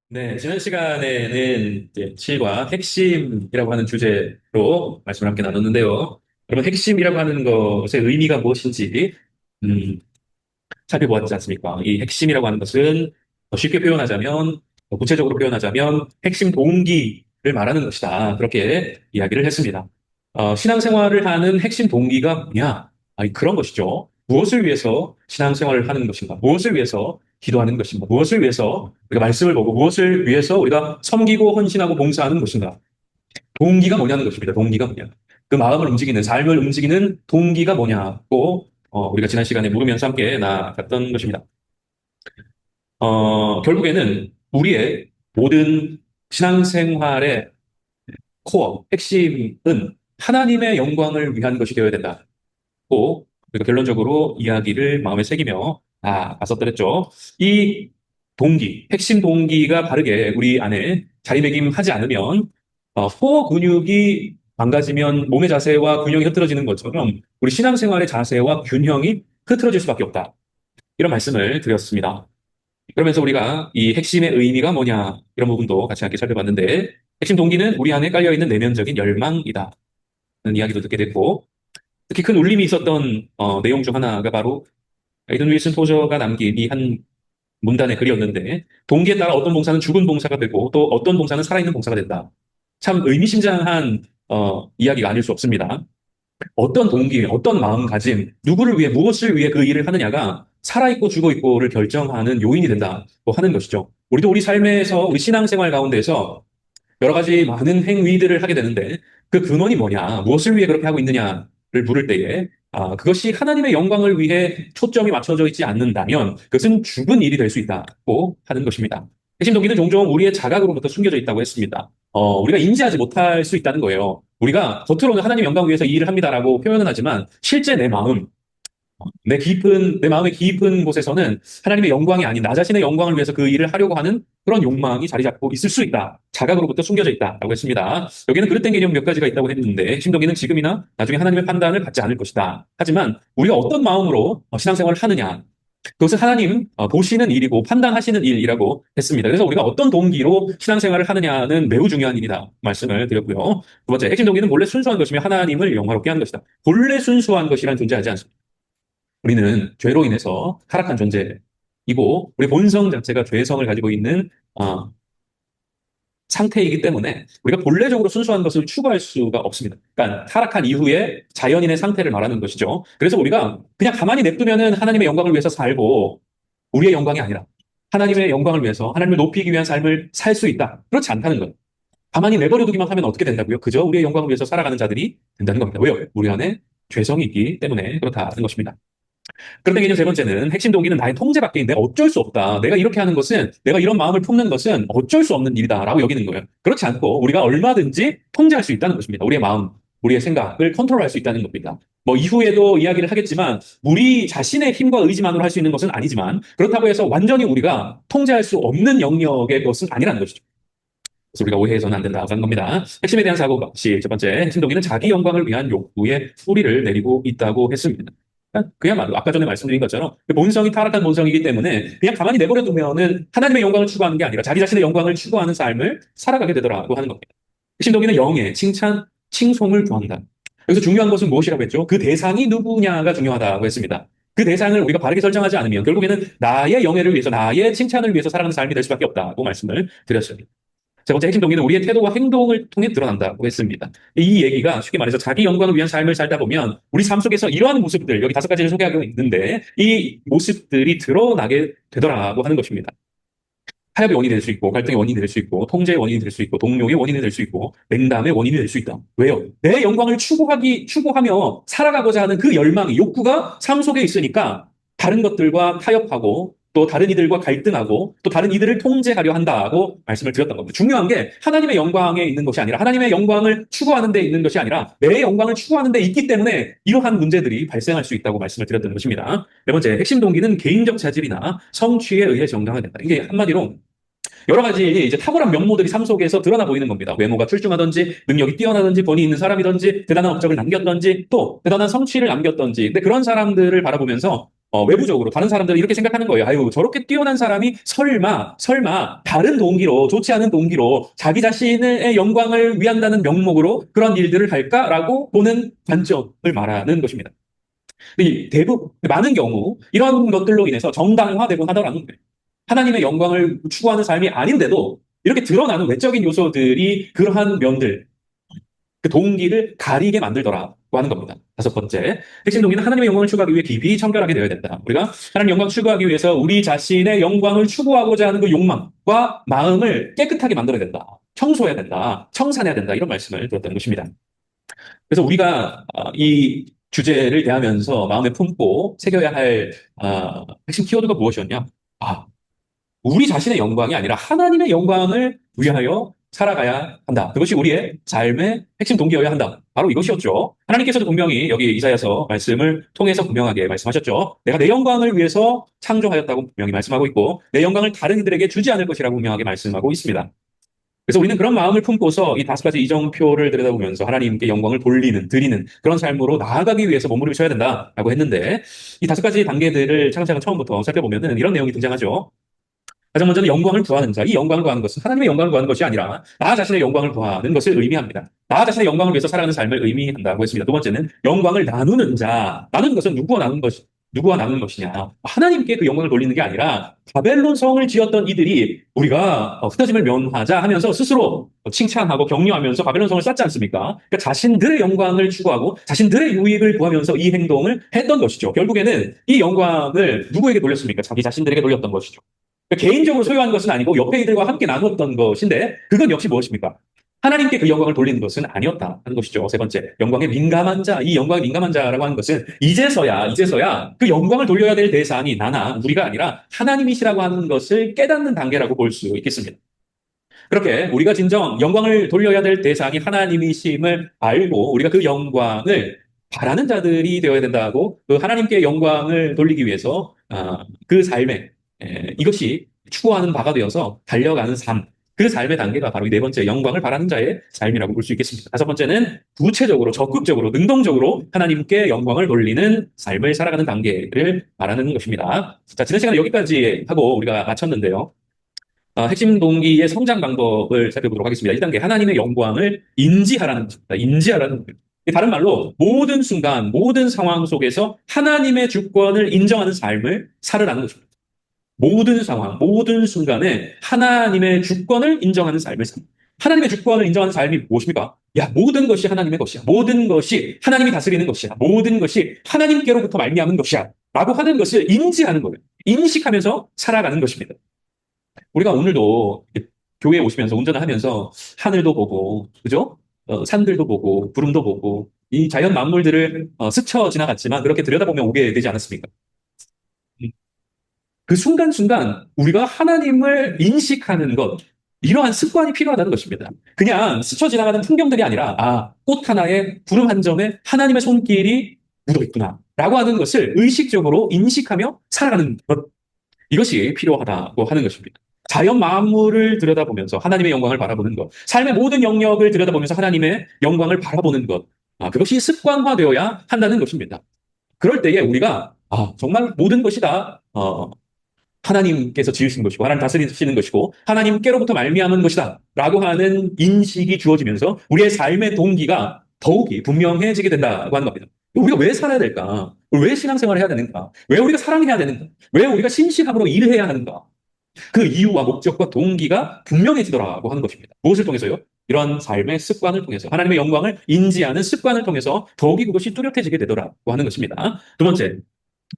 네, 지난 시간에는 이제 질과 핵심이라고 하는 주제로 말씀을 함께 나눴는데요. 여러분, 핵심이라고 하는 것의 의미가 무엇인지 음, 살펴보았지 않습니까? 이 핵심이라고 하는 것은 더 쉽게 표현하자면, 더 구체적으로 표현하자면 핵심 동기를 말하는 것이다. 그렇게 이야기를 했습니다. 신앙생활을 하는 핵심 동기가 뭐냐? 그런 것이죠. 무엇을 위해서 신앙생활을 하는 것인가? 무엇을 위해서 기도하는 것인가? 무엇을 위해서 우리가 말씀을 보고 무엇을 위해서 우리가 섬기고 헌신하고 봉사하는 것인가? 동기가 뭐냐는 것입니다. 동기가 뭐냐? 그 마음을 움직이는, 삶을 움직이는 동기가 뭐냐고 우리가 지난 시간에 물으면서 함께 나갔던 것입니다. 결국에는 우리의 모든 신앙생활의 코어, 핵심은 하나님의 영광을 위한 것이 되어야 된다고 우리가 결론적으로 이야기를 마음에 새기며 갔었더랬죠. 이 동기, 핵심 동기가 바르게 우리 안에 자리매김하지 않으면 코어 근육이 망가지면 몸의 자세와 균형이 흐트러지는 것처럼 우리 신앙생활의 자세와 균형이 흐트러질 수밖에 없다. 이런 말씀을 드렸습니다. 그러면서 우리가 이 핵심의 의미가 뭐냐 이런 부분도 같이 함께 살펴봤는데 핵심 동기는 우리 안에 깔려있는 내면적인 열망이다. 는 이야기도 듣게 됐고 특히 큰 울림이 있었던 내용 중 하나가 바로 에이든 윌슨 토저가 남긴 이 한 문단의 글이었는데 동기에 따라 어떤 봉사는 죽은 봉사가 되고 또 어떤 봉사는 살아있는 봉사가 된다. 참 의미심장한 이야기가 아닐 수 없습니다. 어떤 동기, 어떤 마음가짐, 누구를 위해, 무엇을 위해 그 일을 하느냐가 살아있고 죽어있고를 결정하는 요인이 된다고 하는 것이죠. 우리도 우리 삶에서, 우리 신앙생활 가운데서 여러 가지 많은 행위들을 하게 되는데 그 근원이 뭐냐, 무엇을 위해 그렇게 하고 있느냐를 물을 때에 그것이 하나님의 영광을 위해 초점이 맞춰져 있지 않는다면 그것은 죽은 일이 될 수 있다고 하는 것입니다. 핵심 동기는 종종 우리의 자각으로부터 숨겨져 있다고 했습니다. 우리가 인지하지 못할 수 있다는 거예요. 우리가 겉으로는 하나님 영광을 위해서 이 일을 합니다라고 표현은 하지만 실제 내 마음, 내 마음의 깊은 곳에서는 하나님의 영광이 아닌 나 자신의 영광을 위해서 그 일을 하려고 하는 그런 욕망이 자리 잡고 있을 수 있다. 자각으로부터 숨겨져 있다라고 했습니다. 여기는 그릇된 개념 몇 가지가 있다고 했는데 핵심동기는 지금이나 나중에 하나님의 판단을 받지 않을 것이다. 하지만 우리가 어떤 마음으로 신앙생활을 하느냐 그것은 하나님 보시는 일이고 판단하시는 일이라고 했습니다. 그래서 우리가 어떤 동기로 신앙생활을 하느냐는 매우 중요한 일이다 말씀을 드렸고요. 두 번째 핵심 동기는 본래 순수한 것이며 하나님을 영화롭게 하는 것이다. 본래 순수한 것이란 존재하지 않습니다. 우리는 죄로 인해서 타락한 존재이고 우리 본성 자체가 죄성을 가지고 있는 어, 상태이기 때문에 우리가 본래적으로 순수한 것을 추구할 수가 없습니다. 그러니까 타락한 이후에 자연인의 상태를 말하는 것이죠. 그래서 우리가 그냥 가만히 냅두면은 하나님의 영광을 위해서 살고 우리의 영광이 아니라 하나님의 영광을 위해서 하나님을 높이기 위한 삶을 살 수 있다. 그렇지 않다는 거예요. 가만히 내버려두기만 하면 어떻게 된다고요? 그저 우리의 영광을 위해서 살아가는 자들이 된다는 겁니다. 왜요? 우리 안에 죄성이 있기 때문에 그렇다는 것입니다. 그런데 개념 세 번째는 핵심 동기는 나의 통제 밖에 있는데 어쩔 수 없다. 내가 이렇게 하는 것은 내가 이런 마음을 품는 것은 어쩔 수 없는 일이다라고 여기는 거예요. 그렇지 않고 우리가 얼마든지 통제할 수 있다는 것입니다. 우리의 마음, 우리의 생각을 컨트롤할 수 있다는 겁니다. 뭐 이후에도 이야기를 하겠지만 우리 자신의 힘과 의지만으로 할 수 있는 것은 아니지만 그렇다고 해서 완전히 우리가 통제할 수 없는 영역의 것은 아니라는 것이죠. 그래서 우리가 오해해서는 안 된다고 하는 겁니다. 핵심에 대한 사고방식 첫 번째, 핵심 동기는 자기 영광을 위한 욕구에 뿌리를 내리고 있다고 했습니다. 그야말로 아까 전에 말씀드린 것처럼 그 본성이 타락한 본성이기 때문에 그냥 가만히 내버려 두면은 하나님의 영광을 추구하는 게 아니라 자기 자신의 영광을 추구하는 삶을 살아가게 되더라고 하는 겁니다. 핵심 동기는 영예, 칭찬, 칭송을 구한다. 여기서 중요한 것은 무엇이라고 했죠? 그 대상이 누구냐가 중요하다고 했습니다. 그 대상을 우리가 바르게 설정하지 않으면 결국에는 나의 영예를 위해서, 나의 칭찬을 위해서 살아가는 삶이 될 수밖에 없다고 말씀을 드렸습니다. 세 번째 핵심 동기는 우리의 태도와 행동을 통해 드러난다고 했습니다. 이 얘기가 쉽게 말해서 자기 영광을 위한 삶을 살다 보면 우리 삶 속에서 이러한 모습들, 여기 다섯 가지를 소개하고 있는데 이 모습들이 드러나게 되더라고 하는 것입니다. 타협의 원인이 될 수 있고, 갈등의 원인이 될 수 있고, 통제의 원인이 될 수 있고, 동료의 원인이 될 수 있고, 냉담의 원인이 될 수 있다. 왜요? 내 영광을 추구하며 살아가고자 하는 그 열망이, 욕구가 삶 속에 있으니까 다른 것들과 타협하고, 또 다른 이들과 갈등하고, 또 다른 이들을 통제하려 한다고 말씀을 드렸던 겁니다. 중요한 게 하나님의 영광에 있는 것이 아니라, 하나님의 영광을 추구하는 데 있는 것이 아니라, 내 영광을 추구하는 데 있기 때문에 이러한 문제들이 발생할 수 있다고 말씀을 드렸던 것입니다. 네 번째, 핵심 동기는 개인적 자질이나 성취에 의해 정당화된다. 이게 한마디로 여러 가지 이제 탁월한 면모들이 삶 속에서 드러나 보이는 겁니다. 외모가 출중하든지, 능력이 뛰어나든지, 권위 있는 사람이든지, 대단한 업적을 남겼든지, 또 대단한 성취를 남겼든지. 근데 그런 사람들을 바라보면서 외부적으로 다른 사람들은 이렇게 생각하는 거예요. 아유, 저렇게 뛰어난 사람이 설마 다른 동기로, 좋지 않은 동기로 자기 자신의 영광을 위한다는 명목으로 그런 일들을 할까라고 보는 관점을 말하는 것입니다. 이 대부분, 많은 경우 이런 것들로 인해서 정당화되곤 하더라는 거예요. 하나님의 영광을 추구하는 삶이 아닌데도 이렇게 드러나는 외적인 요소들이 그러한 면들, 그 동기를 가리게 만들더라고 하는 겁니다. 다섯 번째, 핵심 동기는 하나님의 영광을 추구하기 위해 깊이 청결하게 되어야 된다. 우리가 하나님의 영광을 추구하기 위해서 우리 자신의 영광을 추구하고자 하는 그 욕망과 마음을 깨끗하게 만들어야 된다. 청소해야 된다. 청산해야 된다. 이런 말씀을 드렸다는 것입니다. 그래서 우리가 이 주제를 대하면서 마음에 품고 새겨야 할 핵심 키워드가 무엇이었냐? 아, 우리 자신의 영광이 아니라 하나님의 영광을 위하여 살아가야 한다. 그것이 우리의 삶의 핵심 동기여야 한다. 바로 이것이었죠. 하나님께서도 분명히 여기 이사야서 말씀을 통해서 분명하게 말씀하셨죠. 내가 내 영광을 위해서 창조하였다고 분명히 말씀하고 있고 내 영광을 다른 이들에게 주지 않을 것이라고 분명하게 말씀하고 있습니다. 그래서 우리는 그런 마음을 품고서 이 다섯 가지 이정표를 들여다보면서 하나님께 영광을 드리는 그런 삶으로 나아가기 위해서 몸부림쳐야 된다라고 했는데 이 다섯 가지 단계들을 차근차근 처음부터 살펴보면은 이런 내용이 등장하죠. 가장 먼저는 영광을 구하는 자. 이 영광을 구하는 것은 하나님의 영광을 구하는 것이 아니라 나 자신의 영광을 구하는 것을 의미합니다. 나 자신의 영광을 위해서 살아가는 삶을 의미한다고 했습니다. 두 번째는 영광을 나누는 자. 나누는 것은 누구와 나누는 것이냐. 하나님께 그 영광을 돌리는 게 아니라 바벨론 성을 지었던 이들이 우리가 흩어짐을 면하자 하면서 스스로 칭찬하고 격려하면서 바벨론 성을 쌓지 않습니까? 그러니까 자신들의 영광을 추구하고 자신들의 유익을 구하면서 이 행동을 했던 것이죠. 결국에는 이 영광을 누구에게 돌렸습니까? 자기 자신들에게 돌렸던 것이죠. 그러니까 개인적으로 소유한 것은 아니고 옆에 이들과 함께 나누었던 것인데 그건 역시 무엇입니까? 하나님께 그 영광을 돌리는 것은 아니었다 하는 것이죠. 세 번째, 영광에 민감한 자. 이 영광에 민감한 자라고 하는 것은 이제서야 그 영광을 돌려야 될 대상이 나나 우리가 아니라 하나님이시라고 하는 것을 깨닫는 단계라고 볼 수 있겠습니다. 그렇게 우리가 진정 영광을 돌려야 될 대상이 하나님이심을 알고 우리가 그 영광을 바라는 자들이 되어야 된다고 그 하나님께 영광을 돌리기 위해서 그 삶에 이것이 추구하는 바가 되어서 달려가는 삶, 그 삶의 단계가 바로 이 네 번째 영광을 바라는 자의 삶이라고 볼 수 있겠습니다. 다섯 번째는 구체적으로, 적극적으로, 능동적으로 하나님께 영광을 돌리는 삶을 살아가는 단계를 말하는 것입니다. 자, 지난 시간에 여기까지 하고 우리가 마쳤는데요. 핵심 동기의 성장 방법을 살펴보도록 하겠습니다. 1단계, 하나님의 영광을 인지하라는 것입니다. 인지하라는 거예요. 다른 말로 모든 순간, 모든 상황 속에서 하나님의 주권을 인정하는 삶을 살으라는 것입니다. 모든 상황, 모든 순간에 하나님의 주권을 인정하는 삶을 삽니다. 하나님의 주권을 인정하는 삶이 무엇입니까? 야, 모든 것이 하나님의 것이야. 모든 것이 하나님이 다스리는 것이야. 모든 것이 하나님께로부터 말미암은 것이야. 라고 하는 것을 인지하는 거예요. 인식하면서 살아가는 것입니다. 우리가 오늘도 교회에 오시면서 운전을 하면서 하늘도 보고, 그죠? 산들도 보고, 구름도 보고, 이 자연 만물들을 스쳐 지나갔지만 그렇게 들여다보면 오게 되지 않았습니까? 그 순간순간 우리가 하나님을 인식하는 것, 이러한 습관이 필요하다는 것입니다. 그냥 스쳐 지나가는 풍경들이 아니라, 꽃 하나에, 구름 한 점에 하나님의 손길이 묻어 있구나. 라고 하는 것을 의식적으로 인식하며 살아가는 것. 이것이 필요하다고 하는 것입니다. 자연 만물을 들여다보면서 하나님의 영광을 바라보는 것. 삶의 모든 영역을 들여다보면서 하나님의 영광을 바라보는 것. 그것이 습관화되어야 한다는 것입니다. 그럴 때에 우리가, 정말 모든 것이 다, 하나님께서 지으신 것이고 하나님 다스리시는 것이고 하나님께로부터 말미암은 것이다 라고 하는 인식이 주어지면서 우리의 삶의 동기가 더욱이 분명해지게 된다고 하는 겁니다. 우리가 왜 살아야 될까? 왜 신앙생활을 해야 되는가? 왜 우리가 사랑해야 되는가? 왜 우리가 신실함으로 일을 해야 하는가? 그 이유와 목적과 동기가 분명해지더라고 하는 것입니다. 무엇을 통해서요? 이런 삶의 습관을 통해서 하나님의 영광을 인지하는 습관을 통해서 더욱이 그것이 뚜렷해지게 되더라고 하는 것입니다. 두 번째,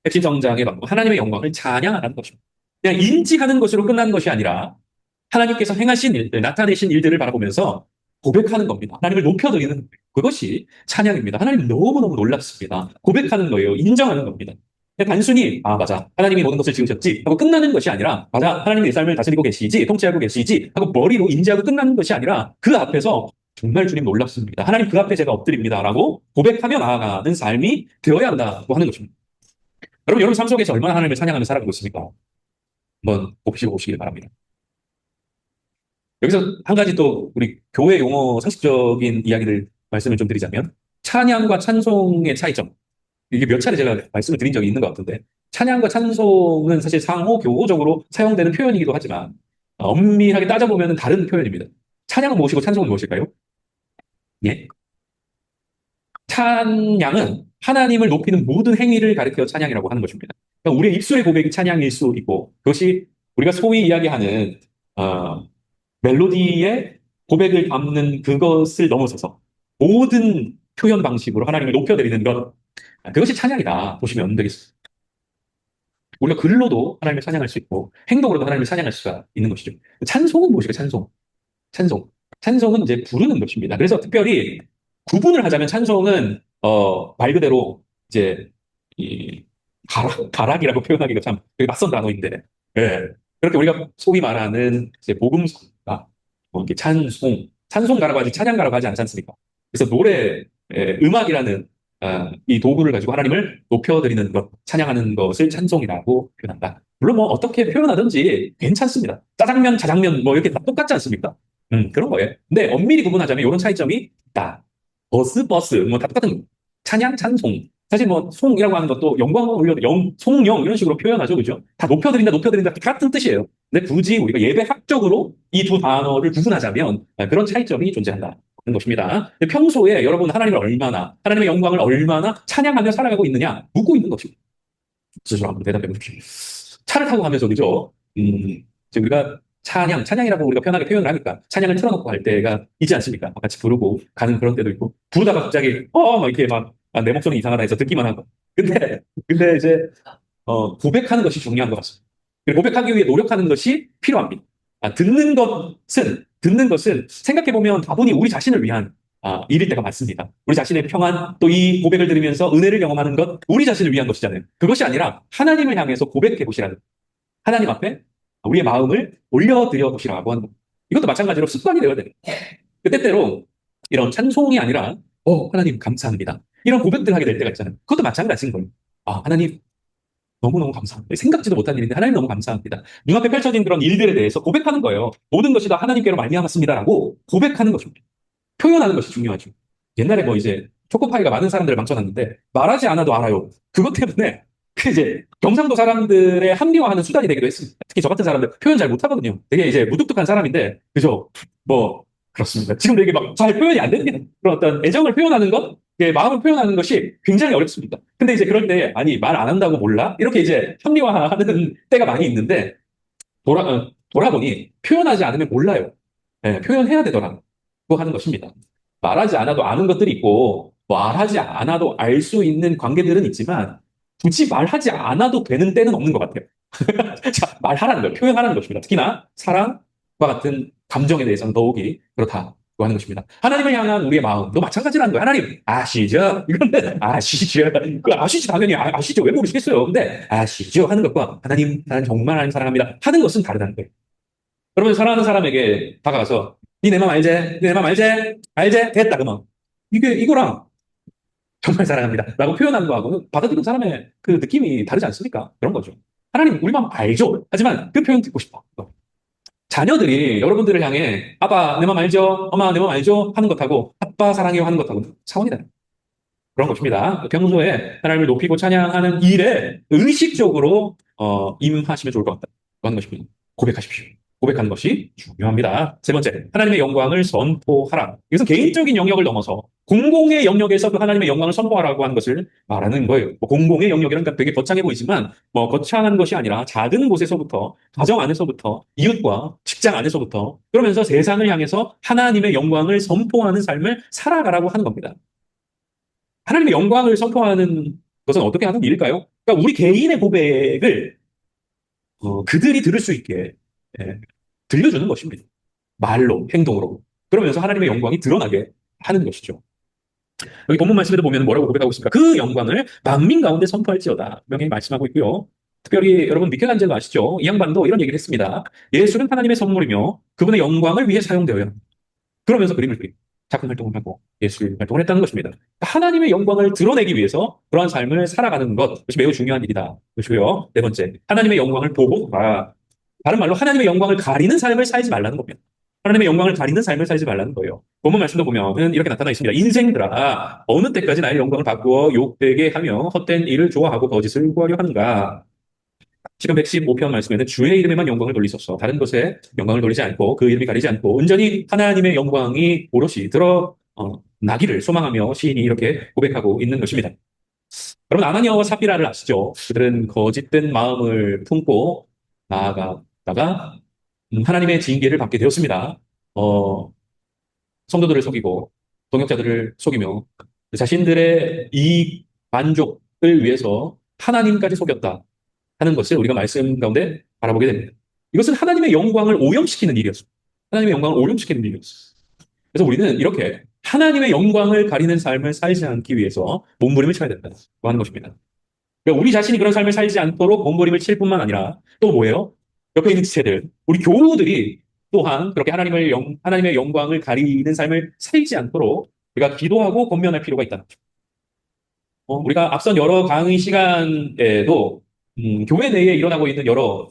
핵심 성장의 방법, 하나님의 영광을 찬양하는 것입니다. 그냥 인지하는 것으로 끝나는 것이 아니라 하나님께서 행하신 일들, 나타내신 일들을 바라보면서 고백하는 겁니다. 하나님을 높여드리는 거예요. 그것이 찬양입니다. 하나님 너무너무 놀랍습니다. 고백하는 거예요. 인정하는 겁니다. 단순히 맞아, 하나님이 모든 것을 지으셨지 하고 끝나는 것이 아니라 맞아, 하나님이 내 삶을 다스리고 계시지, 통치하고 계시지 하고 머리로 인지하고 끝나는 것이 아니라 그 앞에서 정말 주님 놀랍습니다. 하나님 그 앞에 제가 엎드립니다 라고 고백하며 나아가는 삶이 되어야 한다고 하는 것입니다. 여러분 삶 속에서 얼마나 하나님을 찬양하며 살아가고 있습니까? 한번 곱씹어 보시길 바랍니다. 여기서 한 가지 또 우리 교회 용어 상식적인 이야기를 말씀을 좀 드리자면 찬양과 찬송의 차이점. 이게 몇 차례 제가 말씀을 드린 적이 있는 것 같은데 찬양과 찬송은 사실 상호 교호적으로 사용되는 표현이기도 하지만 엄밀하게 따져보면 다른 표현입니다. 찬양은 무엇이고 찬송은 무엇일까요? 예? 찬양은 하나님을 높이는 모든 행위를 가리켜 찬양이라고 하는 것입니다. 그러니까 우리의 입술의 고백이 찬양일 수 있고 그것이 우리가 소위 이야기하는 멜로디의 고백을 담는 그것을 넘어서서 모든 표현 방식으로 하나님을 높여드리는 것 그것이 찬양이다 보시면 되겠습니다. 우리가 글로도 하나님을 찬양할 수 있고 행동으로도 하나님을 찬양할 수가 있는 것이죠. 찬송은 무엇일까요? 찬송. 찬송. 찬송은 이제 부르는 것입니다. 그래서 특별히 구분을 하자면 찬송은 말 그대로 이제 이 가락이라고 표현하기가 참 되게 낯선 단어인데 예. 그렇게 우리가 소위 말하는 이제 복음성가 뭐 이렇게 찬송가라고 하지 찬양가라고 하지 않지 않습니까? 그래서 노래 음악이라는 이 도구를 가지고 하나님을 높여드리는 것, 찬양하는 것을 찬송이라고 표현한다. 물론 뭐 어떻게 표현하든지 괜찮습니다. 짜장면, 자장면 뭐 이렇게 다 똑같지 않습니까? 그런 거예요. 근데 엄밀히 구분하자면 이런 차이점이 있다. 버스 뭐 다 똑같은 거. 찬양, 찬송. 사실 뭐 송이라고 하는 것도 영광을 올려도 송영 이런 식으로 표현하죠, 그죠? 다 높여드린다 같은 뜻이에요. 근데 굳이 우리가 예배학적으로 이 두 단어를 구분하자면 그런 차이점이 존재한다. 는 것입니다. 평소에 여러분 하나님을 얼마나 하나님의 영광을 얼마나 찬양하며 살아가고 있느냐 묻고 있는 것입니다. 스스로 한번 대답해 보십시오. 차를 타고 가면서 그죠? 지금 우리가 찬양이라고 우리가 편하게 표현을 하니까 찬양을 틀어놓고 할 때가 있지 않습니까? 같이 부르고 가는 그런 때도 있고 부르다가 갑자기 막 이렇게 막 내 목소리 이상하다 해서 듣기만 하고 근데 이제 고백하는 것이 중요한 것 같습니다. 그리고 고백하기 위해 노력하는 것이 필요합니다. 듣는 것은 생각해보면 다분히 우리 자신을 위한 일일 때가 많습니다. 우리 자신의 평안, 또 이 고백을 들으면서 은혜를 경험하는 것, 우리 자신을 위한 것이잖아요. 그것이 아니라 하나님을 향해서 고백해 보시라는, 하나님 앞에 우리의 마음을 올려드려 보시라고 하는 것. 이것도 마찬가지로 습관이 되어야 돼요. 때때로 이런 찬송이 아니라, 하나님 감사합니다. 이런 고백들 하게 될 때가 있잖아요. 그것도 마찬가지인 거예요. 하나님 너무너무 감사합니다. 생각지도 못한 일인데 하나님 너무 감사합니다. 눈앞에 펼쳐진 그런 일들에 대해서 고백하는 거예요. 모든 것이 다 하나님께로 말미암았습니다라고 고백하는 것입니다. 표현하는 것이 중요하죠. 옛날에 뭐 이제 초코파이가 많은 사람들을 망쳐놨는데 말하지 않아도 알아요. 그것 때문에 그 이제 경상도 사람들의 합리화하는 수단이 되기도 했습니다. 특히 저 같은 사람들 표현 잘 못하거든요. 되게 이제 무뚝뚝한 사람인데 그죠? 뭐 그렇습니다. 지금 되게 막 잘 표현이 안 됩니다. 그런 어떤 애정을 표현하는 것, 마음을 표현하는 것이 굉장히 어렵습니다. 근데 이제 그럴 때 아니 말 안 한다고 몰라? 이렇게 이제 합리화하는 때가 많이 있는데 돌아보니 표현하지 않으면 몰라요. 표현해야 되더라고 하는 것입니다. 말하지 않아도 아는 것들이 있고 말하지 않아도 알 수 있는 관계들은 있지만 굳이 말하지 않아도 되는 때는 없는 것 같아요. 자, 말하라는 거예요. 표현하라는 것입니다. 특히나 사랑과 같은 감정에 대해서는 더욱이 그렇다고 하는 것입니다. 하나님을 향한 우리의 마음도 마찬가지라는 거예요. 하나님 아시죠? 이건데 아시죠? 그 아시지 당연히 아시죠? 왜 모르시겠어요? 근데 아시죠? 하는 것과 하나님 정말 하나님 사랑합니다 하는 것은 다르다는 거예요. 여러분 사랑하는 사람에게 다가가서 니 내 맘 알지? 니 내 맘 알지? 알지? 됐다 그만. 이거랑 정말 사랑합니다 라고 표현하는 거하고는 받아들이는 사람의 그 느낌이 다르지 않습니까? 그런 거죠. 하나님 우리 마음 알죠? 하지만 그 표현 듣고 싶어. 자녀들이 여러분들을 향해 아빠 내 맘 알죠? 엄마 내 맘 알죠? 하는 것하고 아빠 사랑해요 하는 것하고 차원이 다른 그런 것입니다. 평소에 하나님을 높이고 찬양하는 일에 의식적으로 임하시면 좋을 것 같다 하는 것입니다. 고백하십시오. 고백하는 것이 중요합니다. 세 번째, 하나님의 영광을 선포하라. 이것은 개인적인 영역을 넘어서 공공의 영역에서 그 하나님의 영광을 선포하라고 하는 것을 말하는 거예요. 공공의 영역이라는 되게 거창해 보이지만 거창한 것이 아니라 작은 곳에서부터 가정 안에서부터 이웃과 직장 안에서부터 그러면서 세상을 향해서 하나님의 영광을 선포하는 삶을 살아가라고 하는 겁니다. 하나님의 영광을 선포하는 것은 어떻게 하는 일일까요? 그러니까 우리 개인의 고백을 그들이 들을 수 있게 들려주는 것입니다. 말로, 행동으로. 그러면서 하나님의 영광이 드러나게 하는 것이죠. 여기 본문 말씀에도 보면 뭐라고 고백하고 있습니까? 그 영광을 만민 가운데 선포할지어다. 분명히 말씀하고 있고요. 특별히 여러분 미켈란젤로 아시죠? 이 양반도 이런 얘기를 했습니다. 예수는 하나님의 선물이며 그분의 영광을 위해 사용되어야 합니다. 그러면서 그림을 그리고 작품 활동을 하고 예술 활동을 했다는 것입니다. 하나님의 영광을 드러내기 위해서 그러한 삶을 살아가는 것, 그것이 매우 중요한 일이다. 그것이고요. 네 번째, 하나님의 영광을 보고 다른 말로 하나님의 영광을 가리는 삶을 살지 말라는 겁니다. 하나님의 영광을 가리는 삶을 살지 말라는 거예요. 본문 말씀도 보면은 이렇게 나타나 있습니다. 인생들아, 어느 때까지 나의 영광을 바꾸어 욕되게 하며 헛된 일을 좋아하고 거짓을 구하려 하는가? 지금 115편 말씀에는 주의 이름에만 영광을 돌리소서. 다른 것에 영광을 돌리지 않고 그 이름이 가리지 않고 온전히 하나님의 영광이 오롯이 나기를 소망하며 시인이 이렇게 고백하고 있는 것입니다. 여러분, 아나니아와 삽비라를 아시죠? 그들은 거짓된 마음을 품고 나아가다가 하나님의 징계를 받게 되었습니다. 성도들을 속이고 동역자들을 속이며 자신들의 이익 만족을 위해서 하나님까지 속였다 하는 것을 우리가 말씀 가운데 바라보게 됩니다. 이것은 하나님의 영광을 오염시키는 일이었습니다. 하나님의 영광을 오염시키는 일이었습니다. 그래서 우리는 이렇게 하나님의 영광을 가리는 삶을 살지 않기 위해서 몸부림을 쳐야 된다고 하는 것입니다. 그러니까 우리 자신이 그런 삶을 살지 않도록 몸부림을 칠 뿐만 아니라 또 뭐예요? 옆에 있는 지체들, 우리 교우들이 또한 그렇게 하나님의 영광을 가리는 삶을 살지 않도록 우리가 기도하고 권면할 필요가 있다는 거죠. 우리가 앞선 여러 강의 시간에도 교회 내에 일어나고 있는 여러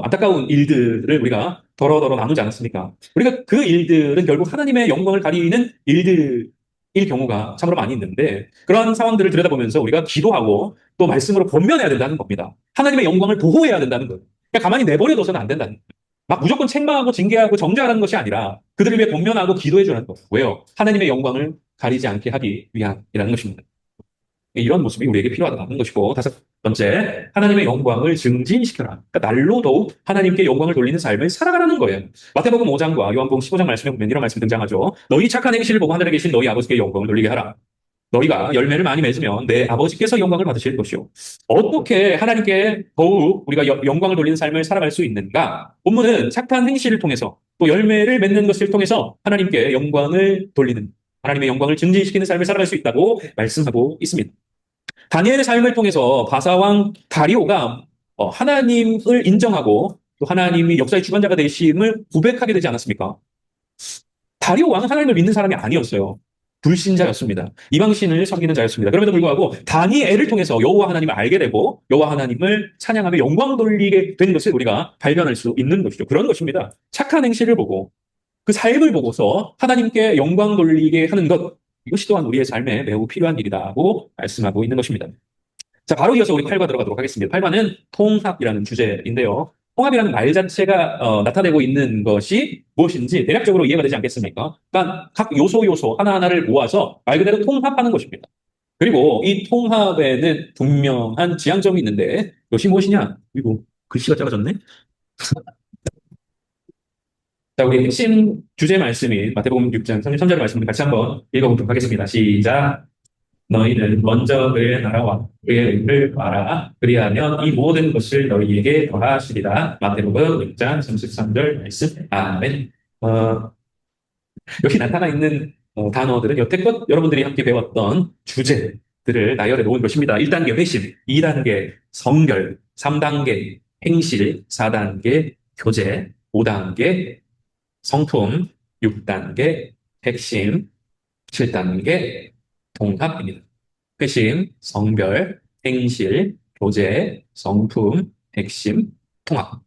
안타까운 일들을 우리가 더러더러 나누지 않았습니까? 우리가 그 일들은 결국 하나님의 영광을 가리는 일들일 경우가 참으로 많이 있는데 그러한 상황들을 들여다보면서 우리가 기도하고 또 말씀으로 권면해야 된다는 겁니다. 하나님의 영광을 보호해야 된다는 거예요. 그러니까 가만히 내버려둬서는 안 된다는 거예요. 막 무조건 책망하고 징계하고 정죄하라는 것이 아니라 그들을 위해 권면하고 기도해 주라는 거예요. 왜요? 하나님의 영광을 가리지 않게 하기 위함이라는 것입니다. 이런 모습이 우리에게 필요하다는 것이고, 다섯 번째, 하나님의 영광을 증진시켜라. 그러니까 날로 더욱 하나님께 영광을 돌리는 삶을 살아가라는 거예요. 마태복음 5장과 요한복음 15장 말씀에 보면 이런 말씀 등장하죠. 너희 착한 행실을 보고 하늘에 계신 너희 아버지께 영광을 돌리게 하라. 너희가 열매를 많이 맺으면 내 아버지께서 영광을 받으실 것이요. 어떻게 하나님께 더욱 우리가 영광을 돌리는 삶을 살아갈 수 있는가? 본문은 착한 행실을 통해서 또 열매를 맺는 것을 통해서 하나님께 영광을 돌리는, 하나님의 영광을 증진시키는 삶을 살아갈 수 있다고 말씀하고 있습니다. 다니엘의 삶을 통해서 바사왕 다리오가 하나님을 인정하고 또 하나님이 역사의 주관자가 되심을 고백하게 되지 않았습니까? 다리오 왕은 하나님을 믿는 사람이 아니었어요. 불신자였습니다. 이방신을 섬기는 자였습니다. 그럼에도 불구하고 다니엘을 통해서 여호와 하나님을 알게 되고 여호와 하나님을 찬양하며 영광 돌리게 된 것을 우리가 발견할 수 있는 것이죠. 그런 것입니다. 착한 행실을 보고 그 삶을 보고서 하나님께 영광 돌리게 하는 것, 이것이 또한 우리의 삶에 매우 필요한 일이라고 말씀하고 있는 것입니다. 자, 바로 이어서 우리 8과 들어가도록 하겠습니다. 8과는 통합이라는 주제인데요. 통합이라는 말 자체가 나타내고 있는 것이 무엇인지 대략적으로 이해가 되지 않겠습니까? 그러니까 각 요소 하나하나를 모아서 말 그대로 통합하는 것입니다. 그리고 이 통합에는 분명한 지향점이 있는데 그것이 무엇이냐? 그리고 글씨가 작아졌네? 자, 우리 핵심 주제 말씀인 마태복음 6장 33절의 말씀을 같이 한번 읽어보도록 하겠습니다. 시작. 너희는 먼저 그의 나라와 그의 의를 알아. 그리하면 이 모든 것을 너희에게 더하시리라. 마태복음 6장 33절 말씀. 아멘. 여기 나타나 있는 단어들은 여태껏 여러분들이 함께 배웠던 주제들을 나열해 놓은 것입니다. 1단계 회심, 2단계 성결, 3단계 행실, 4단계 교제, 5단계 성품, 6단계 핵심, 7단계 통합입니다. 회심, 성별, 행실, 교제, 성품, 핵심, 통합.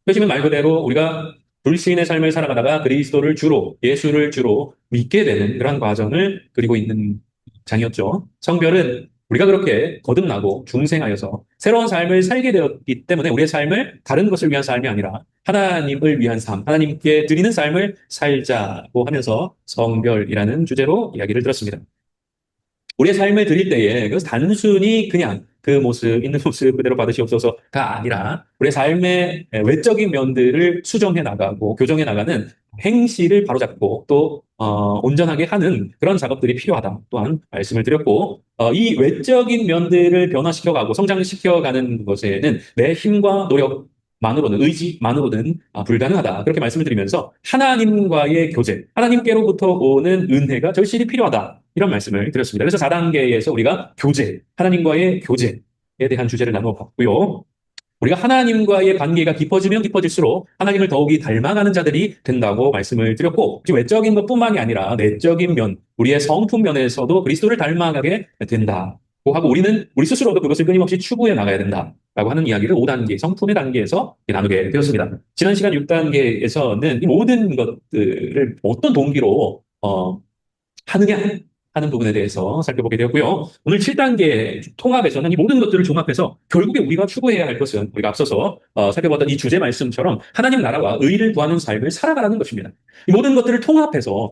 회심은 말 그대로 우리가 불신의 삶을 살아가다가 그리스도를 주로, 예수를 주로 믿게 되는 그런 과정을 그리고 있는 장이었죠. 성별은 우리가 그렇게 거듭나고 중생하여서 새로운 삶을 살게 되었기 때문에 우리의 삶을 다른 것을 위한 삶이 아니라 하나님을 위한 삶, 하나님께 드리는 삶을 살자고 하면서 성별이라는 주제로 이야기를 들었습니다. 우리의 삶을 드릴 때에 그것은 단순히 그냥 그 모습, 있는 모습 그대로 받으시옵소서가 아니라 우리의 삶의 외적인 면들을 수정해 나가고 교정해 나가는 행실을 바로잡고 또 온전하게 하는 그런 작업들이 필요하다 또한 말씀을 드렸고 이 외적인 면들을 변화시켜가고 성장시켜가는 것에는 내 힘과 노력만으로는 의지만으로는 불가능하다 그렇게 말씀을 드리면서 하나님과의 교제, 하나님께로부터 오는 은혜가 절실히 필요하다 이런 말씀을 드렸습니다. 그래서 4단계에서 우리가 교제, 하나님과의 교제에 대한 주제를 나누어 봤고요. 우리가 하나님과의 관계가 깊어지면 깊어질수록 하나님을 더욱이 닮아가는 자들이 된다고 말씀을 드렸고 외적인 것뿐만이 아니라 내적인 면, 우리의 성품 면에서도 그리스도를 닮아가게 된다고 하고 우리는 우리 스스로도 그것을 끊임없이 추구해 나가야 된다. 라고 하는 이야기를 5단계, 성품의 단계에서 나누게 되었습니다. 지난 시간 6단계에서는 이 모든 것들을 어떤 동기로 하느냐 하는 부분에 대해서 살펴보게 되었고요. 오늘 7단계 통합에서는 이 모든 것들을 종합해서 결국에 우리가 추구해야 할 것은 우리가 앞서서 살펴봤던 이 주제 말씀처럼 하나님 나라와 의를 구하는 삶을 살아가라는 것입니다. 이 모든 것들을 통합해서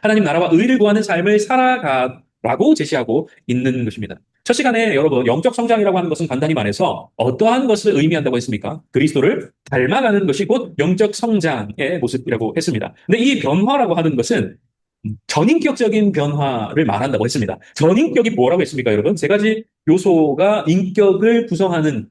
하나님 나라와 의를 구하는 삶을 살아가라고 제시하고 있는 것입니다. 첫 시간에 여러분 영적 성장이라고 하는 것은 간단히 말해서 어떠한 것을 의미한다고 했습니까? 그리스도를 닮아가는 것이 곧 영적 성장의 모습이라고 했습니다. 근데 이 변화라고 하는 것은 전인격적인 변화를 말한다고 했습니다. 전인격이 뭐라고 했습니까, 여러분? 세 가지 요소가 인격을 구성하는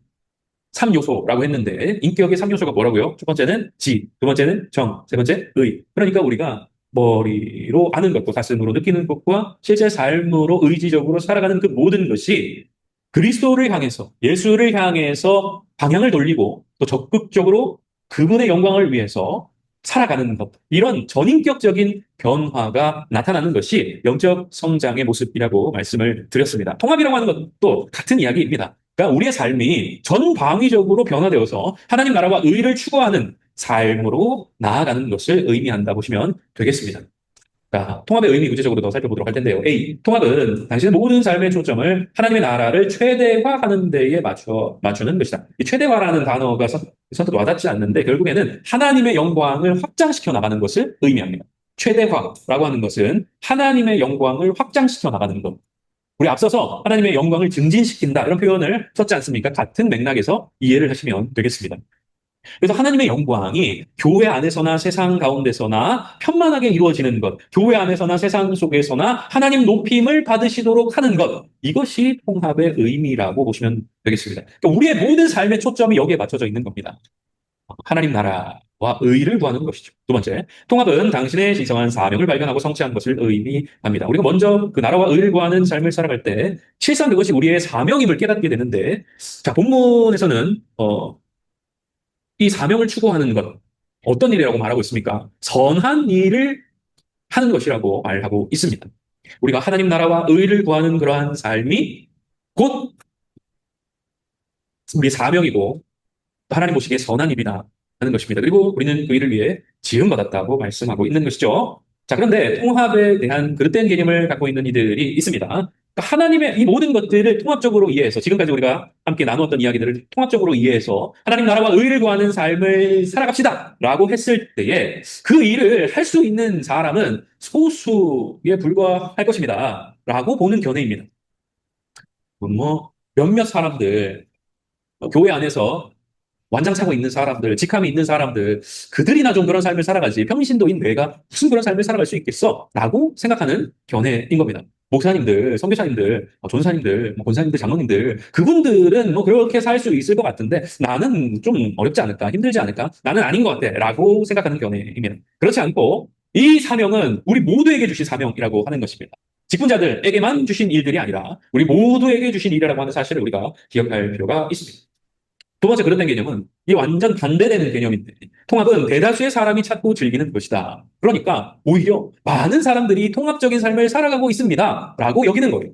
3요소라고 했는데, 인격의 3요소가 뭐라고요? 첫 번째는 지, 두 번째는 정, 세 번째 의. 그러니까 우리가 머리로 아는 것과 가슴으로 느끼는 것과 실제 삶으로 의지적으로 살아가는 그 모든 것이 그리스도를 향해서, 예수를 향해서 방향을 돌리고 또 적극적으로 그분의 영광을 위해서 살아가는 것. 이런 전인격적인 변화가 나타나는 것이 영적 성장의 모습이라고 말씀을 드렸습니다. 통합이라고 하는 것도 같은 이야기입니다. 그러니까 우리의 삶이 전방위적으로 변화되어서 하나님 나라와 의를 추구하는 삶으로 나아가는 것을 의미한다 보시면 되겠습니다. 자, 통합의 의미 구체적으로 더 살펴보도록 할 텐데요. A. 통합은 당신의 모든 삶의 초점을 하나님의 나라를 최대화하는 데에 맞추는 것이다. 이 최대화라는 단어가 선뜻 와닿지 않는데 결국에는 하나님의 영광을 확장시켜 나가는 것을 의미합니다. 최대화라고 하는 것은 하나님의 영광을 확장시켜 나가는 것. 우리 앞서서 하나님의 영광을 증진시킨다 이런 표현을 썼지 않습니까? 같은 맥락에서 이해를 하시면 되겠습니다. 그래서 하나님의 영광이 교회 안에서나 세상 가운데서나 편만하게 이루어지는 것, 교회 안에서나 세상 속에서나 하나님 높임을 받으시도록 하는 것, 이것이 통합의 의미라고 보시면 되겠습니다. 그러니까 우리의 모든 삶의 초점이 여기에 맞춰져 있는 겁니다. 하나님 나라와 의를 구하는 것이죠. 두 번째, 통합은 당신의 신성한 사명을 발견하고 성취한 것을 의미합니다. 우리가 먼저 그 나라와 의를 구하는 삶을 살아갈 때 실상 그것이 우리의 사명임을 깨닫게 되는데, 자, 본문에서는 이 사명을 추구하는 것, 어떤 일이라고 말하고 있습니까? 선한 일을 하는 것이라고 말하고 있습니다. 우리가 하나님 나라와 의를 구하는 그러한 삶이 곧 우리의 사명이고 하나님 보시기에 선한 일이다 하는 것입니다. 그리고 우리는 그 일을 위해 지음받았다고 말씀하고 있는 것이죠. 자, 그런데 통합에 대한 그릇된 개념을 갖고 있는 이들이 있습니다. 그러니까 하나님의 이 모든 것들을 통합적으로 이해해서 지금까지 우리가 함께 나누었던 이야기들을 통합적으로 이해해서 하나님 나라와 의를 구하는 삶을 살아갑시다 라고 했을 때에 그 일을 할 수 있는 사람은 소수에 불과할 것입니다 라고 보는 견해입니다. 몇몇 사람들 교회 안에서 완장 차고 있는 사람들, 직함이 있는 사람들, 그들이나 좀 그런 삶을 살아가지 평신도인 내가 무슨 그런 삶을 살아갈 수 있겠어? 라고 생각하는 견해인 겁니다. 목사님들, 선교사님들, 전사님들, 권사님들, 장로님들, 그분들은 그렇게 살 수 있을 것 같은데 나는 좀 어렵지 않을까? 힘들지 않을까? 나는 아닌 것 같아. 라고 생각하는 견해입니다. 그렇지 않고 이 사명은 우리 모두에게 주신 사명이라고 하는 것입니다. 직분자들에게만 주신 일들이 아니라 우리 모두에게 주신 일이라고 하는 사실을 우리가 기억할 필요가 있습니다. 두 번째 그런 개념은 이 완전 반대되는 개념인데 통합은 대다수의 사람이 찾고 즐기는 것이다. 그러니까 오히려 많은 사람들이 통합적인 삶을 살아가고 있습니다. 라고 여기는 거예요.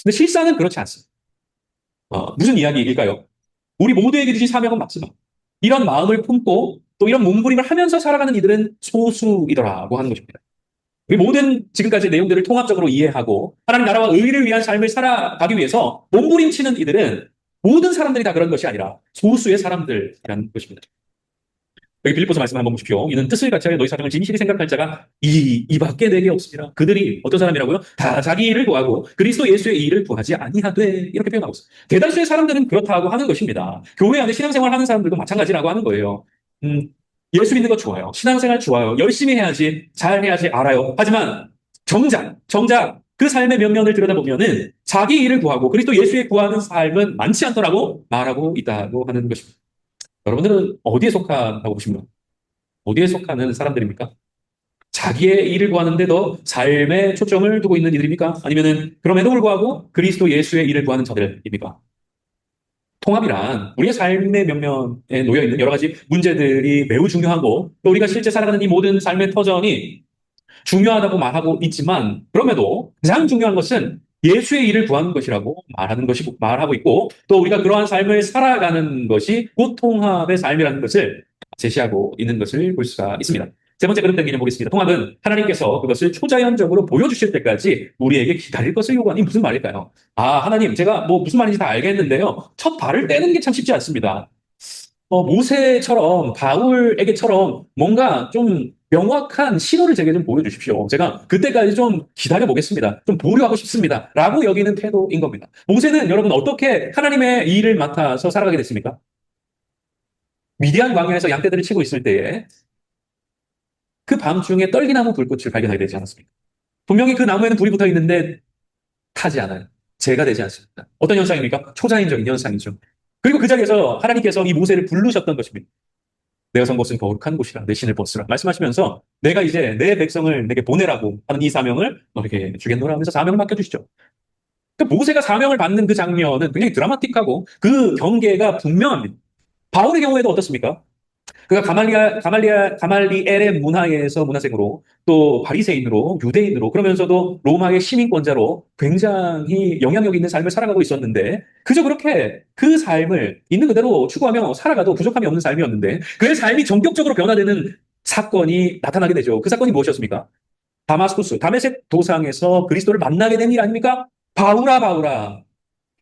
근데 실상은 그렇지 않습니다. 무슨 이야기일까요? 우리 모두에게 주신 사명은 맞지만 이런 마음을 품고 또 이런 몸부림을 하면서 살아가는 이들은 소수이더라고 하는 것입니다. 우리 모든 지금까지 내용들을 통합적으로 이해하고 하나님 나라와 의를 위한 삶을 살아가기 위해서 몸부림치는 이들은 모든 사람들이 다 그런 것이 아니라 소수의 사람들이라는 것입니다. 여기 빌립보서 말씀 한번 보십시오. 이는 뜻을 같이 하여 너희 사명을 진실히 생각할 자가 이밖에 내게 없습니다. 그들이 어떤 사람이라고요? 다 자기 일을 구하고 그리스도 예수의 일을 구하지 아니하되 이렇게 표현하고 있어요. 대다수의 사람들은 그렇다고 하는 것입니다. 교회 안에 신앙생활 하는 사람들도 마찬가지라고 하는 거예요. 예수 믿는 거 좋아요. 신앙생활 좋아요. 열심히 해야지, 잘 해야지 알아요. 하지만 정작 그 삶의 면면을 들여다보면은 자기 일을 구하고 그리스도 예수의 구하는 삶은 많지 않더라고 말하고 있다고 하는 것입니다. 여러분들은 어디에 속한다고 보십니까? 어디에 속하는 사람들입니까? 자기의 일을 구하는데 더 삶에 초점을 두고 있는 이들입니까? 아니면은 그럼에도 불구하고 그리스도 예수의 일을 구하는 자들입니까? 통합이란 우리의 삶의 면면에 놓여 있는 여러 가지 문제들이 매우 중요하고 또 우리가 실제 살아가는 이 모든 삶의 터전이 중요하다고 말하고 있지만 그럼에도 가장 중요한 것은 예수의 일을 구하는 것이라고 말하고 있고, 또 우리가 그러한 삶을 살아가는 것이 곧 통합의 삶이라는 것을 제시하고 있는 것을 볼 수가 있습니다. 세 번째 그룹 땡기는 보겠습니다. 통합은 하나님께서 그것을 초자연적으로 보여주실 때까지 우리에게 기다릴 것을 요구하니 무슨 말일까요? 아, 하나님, 제가 뭐 무슨 말인지 다 알겠는데요. 첫 발을 떼는 게 참 쉽지 않습니다. 모세처럼 바울에게처럼 뭔가 좀 명확한 신호를 제게 좀 보여주십시오. 제가 그때까지 좀 기다려 보겠습니다. 좀 보류하고 싶습니다. 라고 여기는 태도인 겁니다. 모세는 여러분 어떻게 하나님의 일을 맡아서 살아가게 됐습니까? 미디안 광야에서 양떼들을 치고 있을 때에 그 밤중에 떨기나무 불꽃을 발견하게 되지 않았습니까? 분명히 그 나무에는 불이 붙어 있는데 타지 않아요. 재가 되지 않습니다. 어떤 현상입니까? 초자연적인 현상이죠. 그리고 그 자리에서 하나님께서 이 모세를 부르셨던 것입니다. 내가 선 곳은 거룩한 곳이라 내 신을 벗으라 말씀하시면서 내가 이제 내 백성을 내게 보내라고 하는 이 사명을 너에게 주겠노라 하면서 사명을 맡겨주시죠. 그러니까 모세가 사명을 받는 그 장면은 굉장히 드라마틱하고 그 경계가 분명합니다. 바울의 경우에도 어떻습니까? 그가 가말리엘의 문화에서 문화생으로 또 바리새인으로 유대인으로 그러면서도 로마의 시민권자로 굉장히 영향력 있는 삶을 살아가고 있었는데 그저 그렇게 그 삶을 있는 그대로 추구하며 살아가도 부족함이 없는 삶이었는데 그의 삶이 전격적으로 변화되는 사건이 나타나게 되죠. 그 사건이 무엇이었습니까? 다마스쿠스, 다메섹 도상에서 그리스도를 만나게 된 일 아닙니까? 바울아, 바울아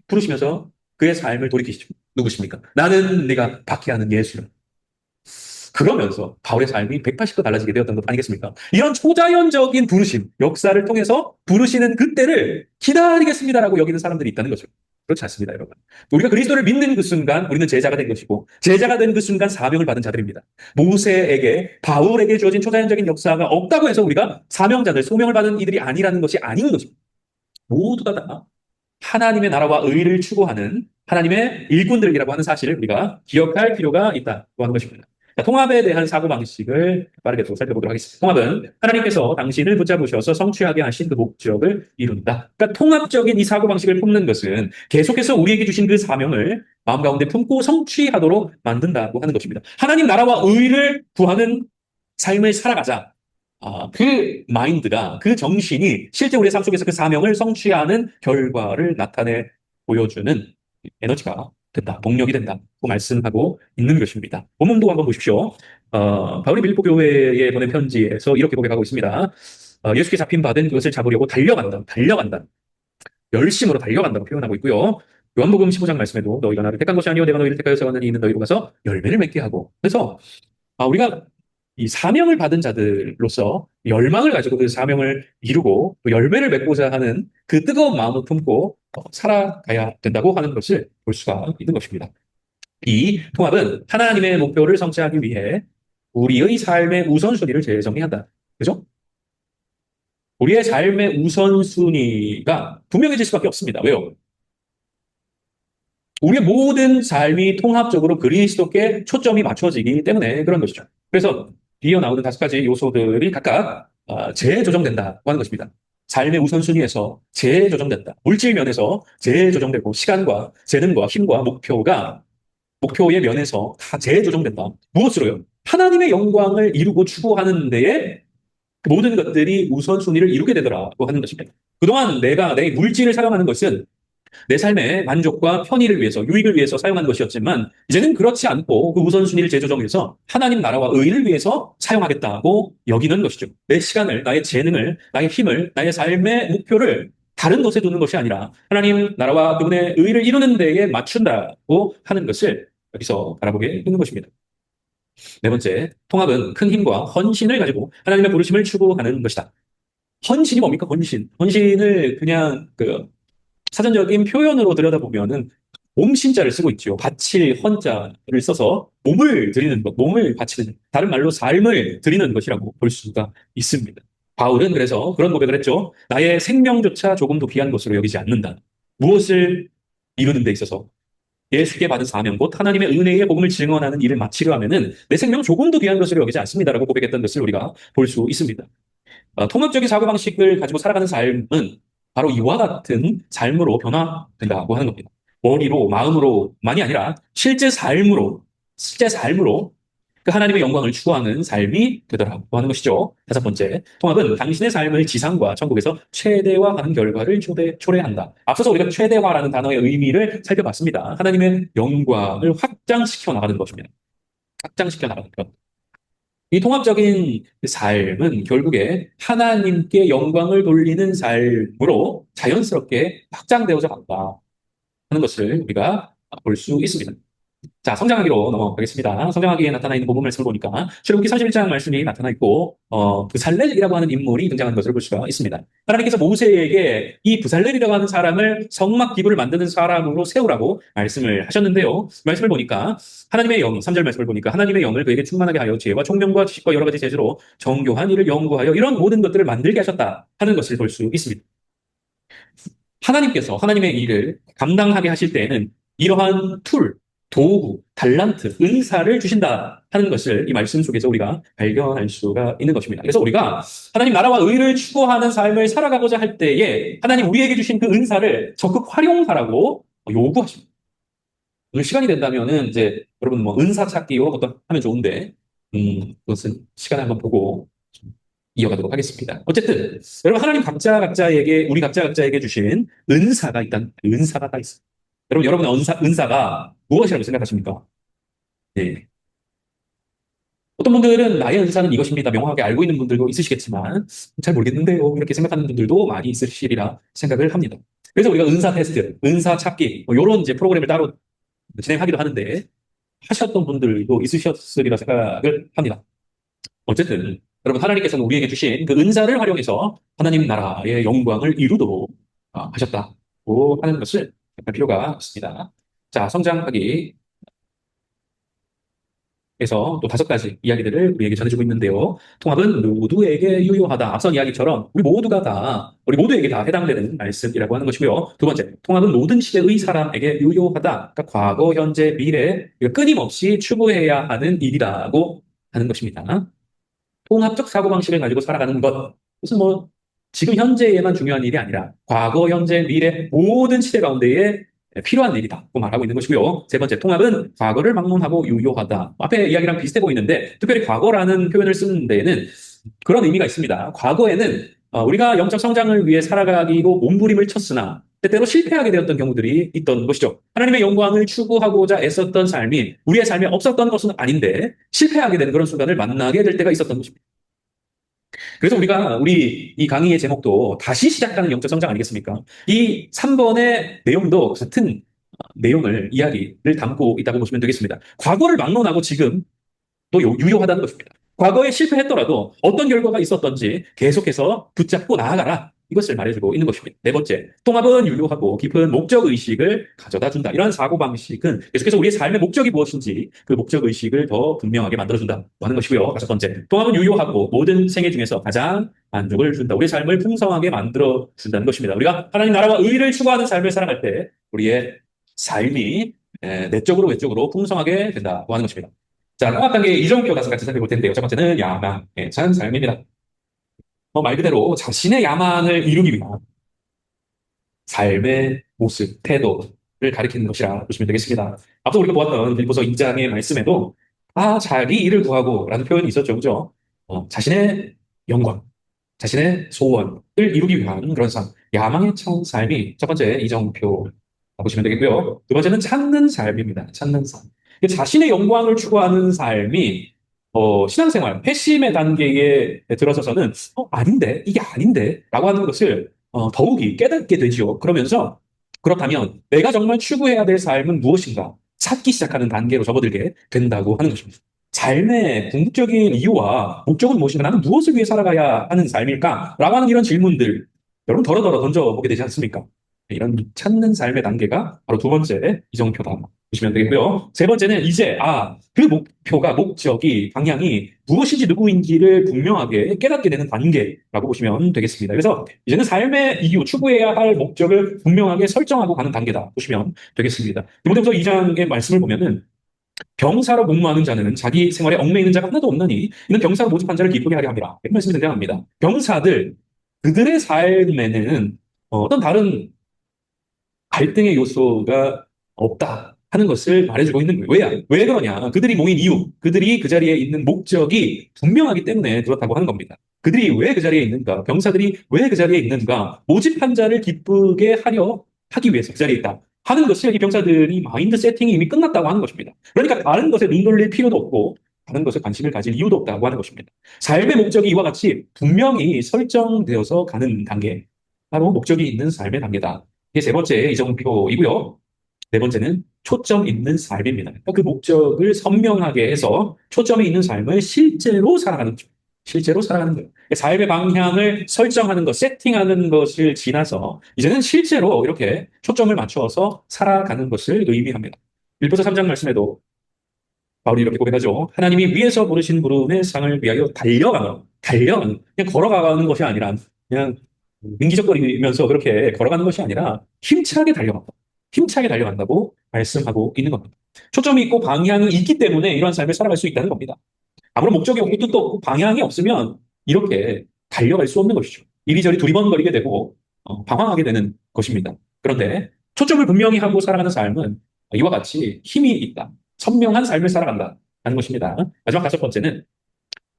부르시면서 그의 삶을 돌이키시죠. 누구십니까? 나는 네가 박해하는 예수라. 그러면서 바울의 삶이 180도 달라지게 되었던 것 아니겠습니까? 이런 초자연적인 부르심, 역사를 통해서 부르시는 그때를 기다리겠습니다라고 여기는 사람들이 있다는 거죠. 그렇지 않습니다, 여러분. 우리가 그리스도를 믿는 그 순간 우리는 제자가 된 것이고 제자가 된 그 순간 사명을 받은 자들입니다. 모세에게 바울에게 주어진 초자연적인 역사가 없다고 해서 우리가 사명자들, 소명을 받은 이들이 아니라는 것이 아닌 것입니다. 모두가 다 하나님의 나라와 의를 추구하는 하나님의 일꾼들이라고 하는 사실을 우리가 기억할 필요가 있다고 하는 것입니다. 자, 통합에 대한 사고방식을 빠르게 또 살펴보도록 하겠습니다. 통합은 하나님께서 당신을 붙잡으셔서 성취하게 하신 그 목적을 이룬다. 그러니까 통합적인 이 사고방식을 품는 것은 계속해서 우리에게 주신 그 사명을 마음 가운데 품고 성취하도록 만든다고 하는 것입니다. 하나님 나라와 의를 구하는 삶을 살아가자. 그 마인드가, 그 정신이 실제 우리의 삶 속에서 그 사명을 성취하는 결과를 나타내 보여주는 에너지가 된다, 동력이 된다고 말씀하고 있는 것입니다. 본문도 한번 보십시오. 바울이 빌립보 교회에 보낸 편지에서 이렇게 고백하고 있습니다. 예수께 잡힌 바된 그것을 잡으려고 달려간다. 열심으로 달려간다고 표현하고 있고요. 요한복음 15장 말씀에도 너희가 나를 택한 것이 아니요 내가 너희를 택하여 세웠느니 이는 너희로 가서 열매를 맺게 하고 그래서 우리가 이 사명을 받은 자들로서 열망을 가지고 그 사명을 이루고 또 열매를 맺고자 하는 그 뜨거운 마음을 품고 살아가야 된다고 하는 것을 볼 수가 있는 것입니다. 이 통합은 하나님의 목표를 성취하기 위해 우리의 삶의 우선순위를 재정리한다. 그죠? 우리의 삶의 우선순위가 분명해질 수밖에 없습니다. 왜요? 우리의 모든 삶이 통합적으로 그리스도께 초점이 맞춰지기 때문에 그런 것이죠. 그래서 뒤에 나오는 5가지 요소들이 각각 재조정된다고 하는 것입니다. 삶의 우선순위에서 재조정된다. 물질 면에서 재조정되고 시간과 재능과 힘과 목표의 면에서 다 재조정된다. 무엇으로요? 하나님의 영광을 이루고 추구하는 데에 그 모든 것들이 우선순위를 이루게 되더라고 하는 것입니다. 그동안 내가 내 물질을 사용하는 것은 내 삶의 만족과 편의를 위해서, 유익을 위해서 사용하는 것이었지만, 이제는 그렇지 않고 그 우선순위를 재조정해서 하나님 나라와 의를 위해서 사용하겠다고 여기는 것이죠. 내 시간을, 나의 재능을, 나의 힘을, 나의 삶의 목표를 다른 것에 두는 것이 아니라 하나님 나라와 그분의 의를 이루는 데에 맞춘다고 하는 것을 여기서 바라보게 되는 것입니다. 네 번째, 통합은 큰 힘과 헌신을 가지고 하나님의 부르심을 추구하는 것이다. 헌신이 뭡니까? 헌신을 그냥 사전적인 표현으로 들여다보면은 몸신자를 쓰고 있죠. 바칠 헌자를 써서 몸을 드리는 것, 몸을 바치는, 다른 말로 삶을 드리는 것이라고 볼 수가 있습니다. 바울은 그래서 그런 고백을 했죠. 나의 생명조차 조금도 귀한 것으로 여기지 않는다. 무엇을 이루는 데 있어서 예수께 받은 사명, 곧 하나님의 은혜의 복음을 증언하는 일을 마치려 하면은 내 생명 조금도 귀한 것으로 여기지 않습니다라고 고백했던 것을 우리가 볼 수 있습니다. 통합적인 사고방식을 가지고 살아가는 삶은 바로 이와 같은 삶으로 변화된다고 하는 겁니다. 머리로, 마음으로만이 아니라 실제 삶으로 그 하나님의 영광을 추구하는 삶이 되더라고 하는 것이죠. 다섯 번째, 통합은 당신의 삶을 지상과 천국에서 최대화하는 결과를 초래한다. 앞서서 우리가 최대화라는 단어의 의미를 살펴봤습니다. 하나님의 영광을 확장시켜 나가는 것입니다. 확장시켜 나가는 것. 이 통합적인 삶은 결국에 하나님께 영광을 돌리는 삶으로 자연스럽게 확장되어져 간다 하는 것을 우리가 볼 수 있습니다. 자, 성장하기로 넘어가겠습니다. 성장하기에 나타나 있는 본문 말씀을 보니까 출애굽기 31장 말씀이 나타나 있고 브살렐이라고 하는 인물이 등장하는 것을 볼 수가 있습니다. 하나님께서 모세에게 이 브살렐이라고 하는 사람을 성막 기부를 만드는 사람으로 세우라고 말씀을 하셨는데요. 말씀을 보니까 하나님의 영, 3절 말씀을 보니까 하나님의 영을 그에게 충만하게 하여 지혜와 총명과 지식과 여러 가지 재주로 정교한 일을 연구하여 이런 모든 것들을 만들게 하셨다 하는 것을 볼 수 있습니다. 하나님께서 하나님의 일을 감당하게 하실 때에는 이러한 툴, 도구, 달란트, 은사를 주신다 하는 것을 이 말씀 속에서 우리가 발견할 수가 있는 것입니다. 그래서 우리가 하나님 나라와 의를 추구하는 삶을 살아가고자 할 때에 하나님 우리에게 주신 그 은사를 적극 활용하라고 요구하십니다. 오늘 시간이 된다면은 이제 여러분 뭐 은사 찾기 이런 것도 하면 좋은데 그것은 시간을 한번 보고 이어가도록 하겠습니다. 어쨌든 여러분 하나님 각자에게 우리 각자에게 주신 은사가 일단 은사가 다 있어요. 여러분의 은사가 무엇이라고 생각하십니까? 네. 어떤 분들은 나의 은사는 이것입니다. 명확하게 알고 있는 분들도 있으시겠지만 잘 모르겠는데요. 이렇게 생각하는 분들도 많이 있으시리라 생각을 합니다. 그래서 우리가 은사 테스트, 은사 찾기 이런 이제 프로그램을 따로 진행하기도 하는데 하셨던 분들도 있으셨으리라 생각을 합니다. 어쨌든 여러분 하나님께서는 우리에게 주신 그 은사를 활용해서 하나님 나라의 영광을 이루도록 하셨다고 하는 것을 알 필요가 있습니다. 자, 성장하기 에서 또 다섯 가지 이야기들을 우리에게 전해주고 있는데요. 통합은 모두에게 유효하다. 앞선 이야기처럼 우리 모두에게 다 해당되는 말씀이라고 하는 것이고요. 두 번째, 통합은 모든 시대의 사람에게 유효하다. 그러니까 과거, 현재, 미래 끊임없이 추구해야 하는 일이라고 하는 것입니다. 통합적 사고방식을 가지고 살아가는 것. 무슨 뭐 지금 현재에만 중요한 일이 아니라 과거, 현재, 미래 모든 시대 가운데에 필요한 일이다고 말하고 있는 것이고요. 세 번째, 통합은 과거를 막론하고 유효하다. 앞에 이야기랑 비슷해 보이는데 특별히 과거라는 표현을 쓰는 데에는 그런 의미가 있습니다. 과거에는 우리가 영적 성장을 위해 살아가기로 몸부림을 쳤으나 때때로 실패하게 되었던 경우들이 있던 것이죠. 하나님의 영광을 추구하고자 애썼던 삶이 우리의 삶에 없었던 것은 아닌데 실패하게 되는 그런 순간을 만나게 될 때가 있었던 것입니다. 그래서 우리 이 강의의 제목도 다시 시작하는 영적 성장 아니겠습니까? 이 3번의 내용도 같은 이야기를 담고 있다고 보시면 되겠습니다. 과거를 막론하고 지금 또 유효하다는 것입니다. 과거에 실패했더라도 어떤 결과가 있었던지 계속해서 붙잡고 나아가라. 이것을 말해주고 있는 것입니다. 네 번째, 통합은 유효하고 깊은 목적의식을 가져다 준다. 이러한 사고방식은 계속해서 우리의 삶의 목적이 무엇인지 그 목적의식을 더 분명하게 만들어준다 하는 것이고요. 다섯 번째, 통합은 유효하고 모든 생애 중에서 가장 만족을 준다. 우리의 삶을 풍성하게 만들어준다는 것입니다. 우리가 하나님 나라와 의를 추구하는 삶을 살아갈 때 우리의 삶이 내적으로 외적으로 풍성하게 된다고 하는 것입니다. 자, 통합 단계 이정표 다섯 가지 살펴볼 텐데요. 첫 번째는 야망에 찬 삶입니다. 말 그대로 자신의 야망을 이루기 위한 삶의 모습, 태도를 가리키는 것이라 보시면 되겠습니다. 앞서 우리가 보았던 빌립보서 2장의 말씀에도 자기 일을 구하고 라는 표현이 있었죠. 그죠? 자신의 영광, 자신의 소원을 이루기 위한 그런 삶, 야망에 찬 삶이 첫 번째 이정표 보시면 되겠고요. 두 번째는 찾는 삶입니다. 찾는 삶. 자신의 영광을 추구하는 삶이 신앙생활, 회심의 단계에 들어서서는 아닌데, 이게 아닌데 라고 하는 것을 더욱이 깨닫게 되지요. 그러면서 그렇다면 내가 정말 추구해야 될 삶은 무엇인가 찾기 시작하는 단계로 접어들게 된다고 하는 것입니다. 삶의 궁극적인 이유와 목적은 무엇인가? 나는 무엇을 위해 살아가야 하는 삶일까? 라고 하는 이런 질문들 여러분 더러더러 던져보게 되지 않습니까? 이런 찾는 삶의 단계가 바로 두 번째 이정표다 보시면 되겠고요. 세 번째는 이제 그 목표가 목적이 방향이 무엇인지 누구인지를 분명하게 깨닫게 되는 단계라고 보시면 되겠습니다. 그래서 이제는 삶의 이유, 추구해야 할 목적을 분명하게 설정하고 가는 단계다 보시면 되겠습니다. 디모데후서 2장의 말씀을 보면은 병사로 복무하는 자는 자기 생활에 얽매이는 자가 하나도 없나니 이는 병사로 모집한 자를 기쁘게 하려 함이라. 이런 말씀이 등장합니다. 병사들 그들의 삶에는 어떤 다른 갈등의 요소가 없다. 하는 것을 말해주고 있는 거예요. 왜 그러냐? 그들이 모인 이유, 그들이 그 자리에 있는 목적이 분명하기 때문에 그렇다고 하는 겁니다. 그들이 왜 그 자리에 있는가? 병사들이 왜 그 자리에 있는가? 모집한 자를 기쁘게 하려 하기 위해서 그 자리에 있다. 하는 것을 이 병사들이 마인드 세팅이 이미 끝났다고 하는 것입니다. 그러니까 다른 것에 눈 돌릴 필요도 없고 다른 것에 관심을 가질 이유도 없다고 하는 것입니다. 삶의 목적이 이와 같이 분명히 설정되어서 가는 단계, 바로 목적이 있는 삶의 단계다. 이게 세 번째 이정표이고요. 네 번째는 초점 있는 삶입니다. 그러니까 그 목적을 선명하게 해서 초점이 있는 삶을 실제로 살아가는 거죠. 실제로 살아가는 거예요. 삶의 방향을 설정하는 것, 세팅하는 것을 지나서 이제는 실제로 이렇게 초점을 맞추어서 살아가는 것을 의미합니다. 1부서 3장 말씀에도 바울이 이렇게 고백하죠. 하나님이 위에서 부르신 부름의 상을 위하여 달려가는, 그냥 걸어가는 것이 아니라 그냥 민기적거리면서 그렇게 걸어가는 것이 아니라 힘차게 달려간다. 힘차게 달려간다고 말씀하고 있는 겁니다. 초점이 있고 방향이 있기 때문에 이러한 삶을 살아갈 수 있다는 겁니다. 아무런 목적이 없고 뜻도 없고 방향이 없으면 이렇게 달려갈 수 없는 것이죠. 이리저리 두리번거리게 되고 방황하게 되는 것입니다. 그런데 초점을 분명히 하고 살아가는 삶은 이와 같이 힘이 있다. 선명한 삶을 살아간다. 하는 것입니다. 마지막 다섯 번째는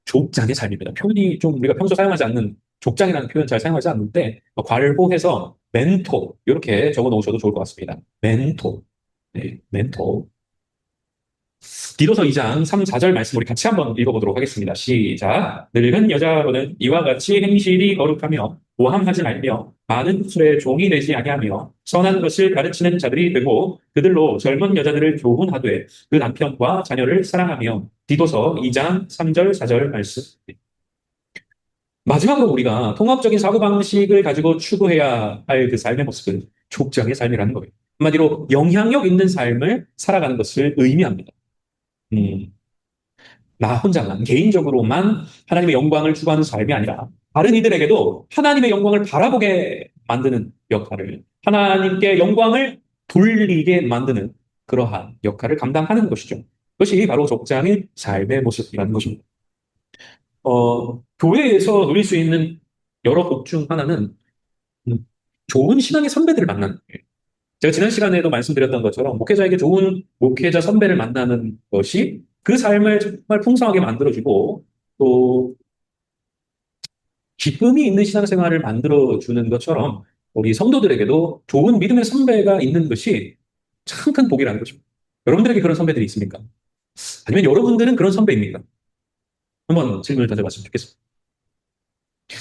족장의 삶입니다. 표현이 좀 우리가 평소 사용하지 않는 족장이라는 표현 잘 사용하지 않는데 괄호해서 멘토 이렇게 적어 놓으셔도 좋을 것 같습니다. 멘토. 네, 멘토. 디도서 2장 3, 4절 말씀 우리 같이 한번 읽어보도록 하겠습니다. 시작. 늙은 여자로는 이와 같이 행실이 거룩하며 모함하지 말며 많은 술에 종이 되지 아니하며 선한 것을 가르치는 자들이 되고 그들로 젊은 여자들을 교훈하되 그 남편과 자녀를 사랑하며 디도서 2장 3절 4절 말씀. 마지막으로 우리가 통합적인 사고방식을 가지고 추구해야 할 그 삶의 모습은 족장의 삶이라는 거예요. 한마디로 영향력 있는 삶을 살아가는 것을 의미합니다. 나 혼자만, 개인적으로만 하나님의 영광을 추구하는 삶이 아니라 다른 이들에게도 하나님의 영광을 바라보게 만드는 역할을, 하나님께 영광을 돌리게 만드는 그러한 역할을 감당하는 것이죠. 그것이 바로 족장의 삶의 모습이라는 것입니다. 교회에서 누릴 수 있는 여러 복 중 하나는 좋은 신앙의 선배들을 만나는 거예요. 제가 지난 시간에도 말씀드렸던 것처럼 목회자에게 좋은 목회자 선배를 만나는 것이 그 삶을 정말 풍성하게 만들어주고 또 기쁨이 있는 신앙생활을 만들어주는 것처럼 우리 성도들에게도 좋은 믿음의 선배가 있는 것이 참 큰 복이라는 것입니다. 여러분들에게 그런 선배들이 있습니까? 아니면 여러분들은 그런 선배입니까? 한번 질문을 던져봤으면 좋겠습니다.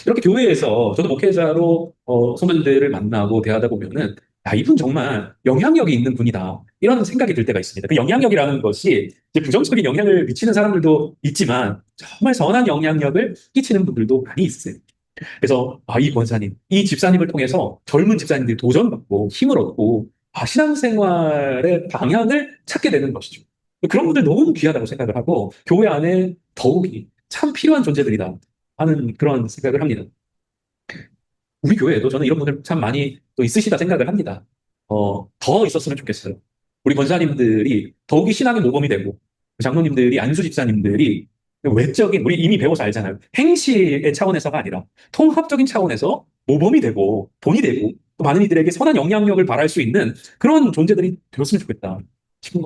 이렇게 교회에서 저도 목회자로 선배들을 만나고 대하다 보면은 이분 정말 영향력이 있는 분이다. 이런 생각이 들 때가 있습니다. 그 영향력이라는 것이 이제 부정적인 영향을 미치는 사람들도 있지만 정말 선한 영향력을 끼치는 분들도 많이 있어요. 그래서 이 권사님, 이 집사님을 통해서 젊은 집사님들이 도전받고 힘을 얻고 신앙생활의 방향을 찾게 되는 것이죠. 그런 분들 너무 귀하다고 생각을 하고 교회 안에 더욱이 참 필요한 존재들이다 하는 그런 생각을 합니다. 우리 교회에도 저는 이런 분들 참 많이 또 있으시다 생각을 합니다. 더 있었으면 좋겠어요. 우리 권사님들이 더욱이 신앙의 모범이 되고 장로님들이 안수 집사님들이 외적인 우리 이미 배워서 알잖아요. 행실의 차원에서가 아니라 통합적인 차원에서 모범이 되고 돈이 되고 또 많은 이들에게 선한 영향력을 발할 수 있는 그런 존재들이 되었으면 좋겠다 싶은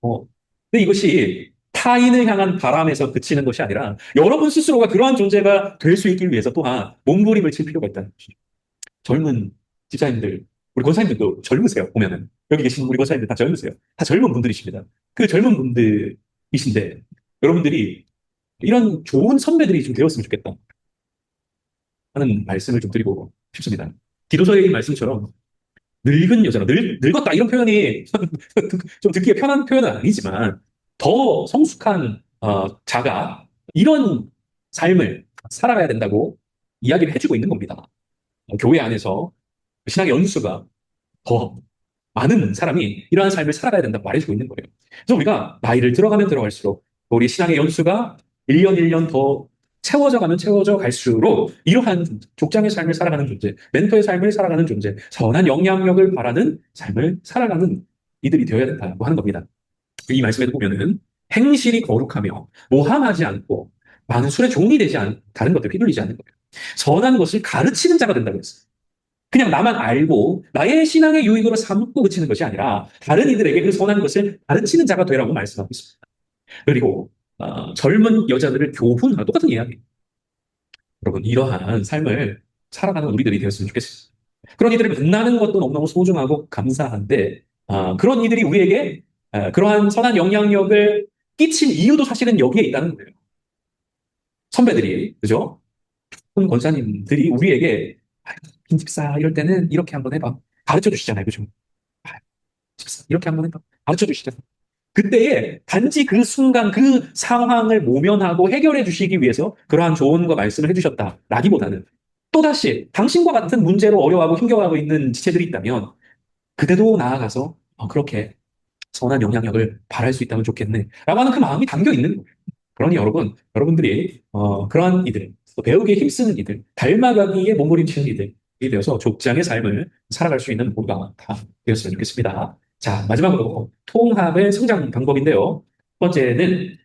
거. 근데 이것이 타인을 향한 바람에서 그치는 것이 아니라 여러분 스스로가 그러한 존재가 될 수 있기 위해서 또한 몸부림을 칠 필요가 있다는 것이죠. 젊은 집사님들, 우리 권사님들도 젊으세요, 보면은. 여기 계신 우리 권사님들 다 젊으세요. 다 젊은 분들이십니다. 그 젊은 분들이신데, 여러분들이 이런 좋은 선배들이 좀 되었으면 좋겠다 하는 말씀을 좀 드리고 싶습니다. 디도서의 이 말씀처럼 늙은 여자라, 늙었다 이런 표현이 좀 듣기에 편한 표현은 아니지만 더 성숙한 자가 이런 삶을 살아가야 된다고 이야기를 해주고 있는 겁니다. 교회 안에서 신앙의 연수가 더 많은 사람이 이러한 삶을 살아가야 된다고 말해주고 있는 거예요. 그래서 우리가 나이를 들어가면 들어갈수록 우리 신앙의 연수가 1년 1년 더 채워져 갈수록 이러한 족장의 삶을 살아가는 존재, 멘토의 삶을 살아가는 존재, 선한 영향력을 바라는 삶을 살아가는 이들이 되어야 된다고 하는 겁니다. 이 말씀에도 보면은 행실이 거룩하며 모함하지 않고 많은 술에 종이 되지 않은 다른 것들 휘둘리지 않는 거예요. 선한 것을 가르치는 자가 된다고 했어요. 그냥 나만 알고 나의 신앙의 유익으로 삼고 그치는 것이 아니라 다른 이들에게 그 선한 것을 가르치는 자가 되라고 말씀하고 있습니다. 그리고 젊은 여자들을 교훈하고 똑같은 이야기. 여러분 이러한 삶을 살아가는 우리들이 되었으면 좋겠습니다. 그런 이들을 만나는 것도 너무너무 소중하고 감사한데 그런 이들이 우리에게 그러한 선한 영향력을 끼친 이유도 사실은 여기에 있다는 거예요. 선배들이 그죠? 큰 권사님들이 우리에게 김 집사 이럴 때는 이렇게 한번 해봐. 가르쳐 주시잖아요. 그죠? 아유, 집사 이렇게 한번 해봐. 가르쳐 주시잖아요. 그때에 단지 그 순간 그 상황을 모면하고 해결해 주시기 위해서 그러한 조언과 말씀을 해주셨다라기보다는 또다시 당신과 같은 문제로 어려워하고 힘겨워하고 있는 지체들이 있다면 그대도 나아가서 그렇게 선한 영향력을 발할 수 있다면 좋겠네 라고 하는 그 마음이 담겨 있는 거예요. 그러니 여러분들이 그러한 이들, 또 배우기에 힘쓰는 이들, 닮아가기에 몸부림치는 이들이 되어서 족장의 삶을 살아갈 수 있는 모두가 다 되었으면 좋겠습니다. 자, 마지막으로 통합의 성장 방법인데요. 첫 번째는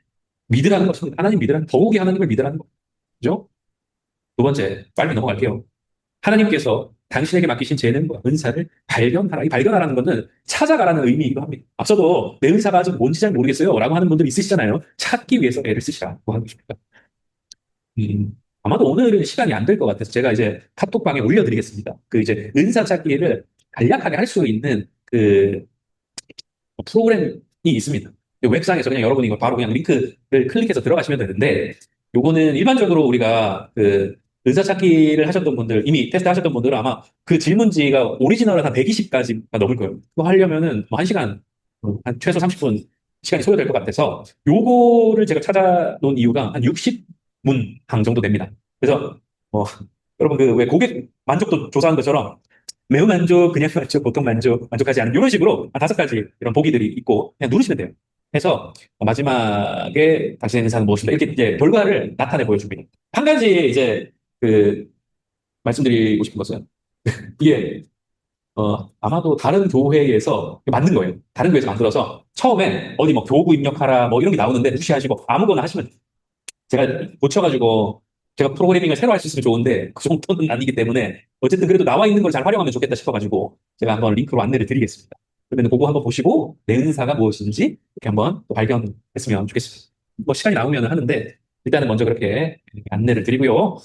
믿으라는 것입니다. 하나님 믿으라는, 더욱이 하나님을 믿으라는 거죠. 두 번째, 빨리 넘어갈게요. 하나님께서 당신에게 맡기신 재능과 은사를 발견하라. 이 발견하라는 것은 찾아가라는 의미이기도 합니다. 앞서도 내 은사가 아직 뭔지 잘 모르겠어요. 라고 하는 분들 있으시잖아요. 찾기 위해서 애를 쓰시라고 하는 것입니다. 아마도 오늘은 시간이 안 될 것 같아서 제가 이제 카톡방에 올려드리겠습니다. 그 이제 은사 찾기를 간략하게 할 수 있는 그 프로그램이 있습니다. 웹상에서 그냥 여러분이 이거 바로 그냥 링크를 클릭해서 들어가시면 되는데, 요거는 일반적으로 우리가 그 의사찾기를 하셨던 분들, 이미 테스트 하셨던 분들은 아마 그 질문지가 오리지널은 한 120가지가 넘을 거예요. 그거 하려면은 뭐 1시간, 한 최소 30분 시간이 소요될 것 같아서 요거를 제가 찾아놓은 이유가 한 60문항 정도 됩니다. 그래서 여러분 그 왜 고객 만족도 조사한 것처럼 매우 만족, 그냥 만족, 보통 만족, 만족하지 않은 이런 식으로 한 5가지 이런 보기들이 있고 그냥 누르시면 돼요. 해서 마지막에 당신의 인사는 무엇인가 이렇게 이제 결과를 나타내 보여줍니다. 한 가지 이제 그 말씀드리고 싶은 것은 이게 아마도 다른 교회에서 만든 거예요. 다른 교회에서 만들어서 처음에 어디 뭐 교구 입력하라 뭐 이런 게 나오는데 무시하시고 아무거나 하시면 돼요. 제가 고쳐가지고 제가 프로그래밍을 새로 할 수 있으면 좋은데 그 정도는 아니기 때문에 어쨌든 그래도 나와 있는 걸 잘 활용하면 좋겠다 싶어가지고 제가 한번 링크로 안내를 드리겠습니다. 그러면 그거 한번 보시고 내 은사가 무엇인지 이렇게 한번 또 발견했으면 좋겠습니다. 뭐 시간이 나오면 하는데 일단은 먼저 그렇게 안내를 드리고요.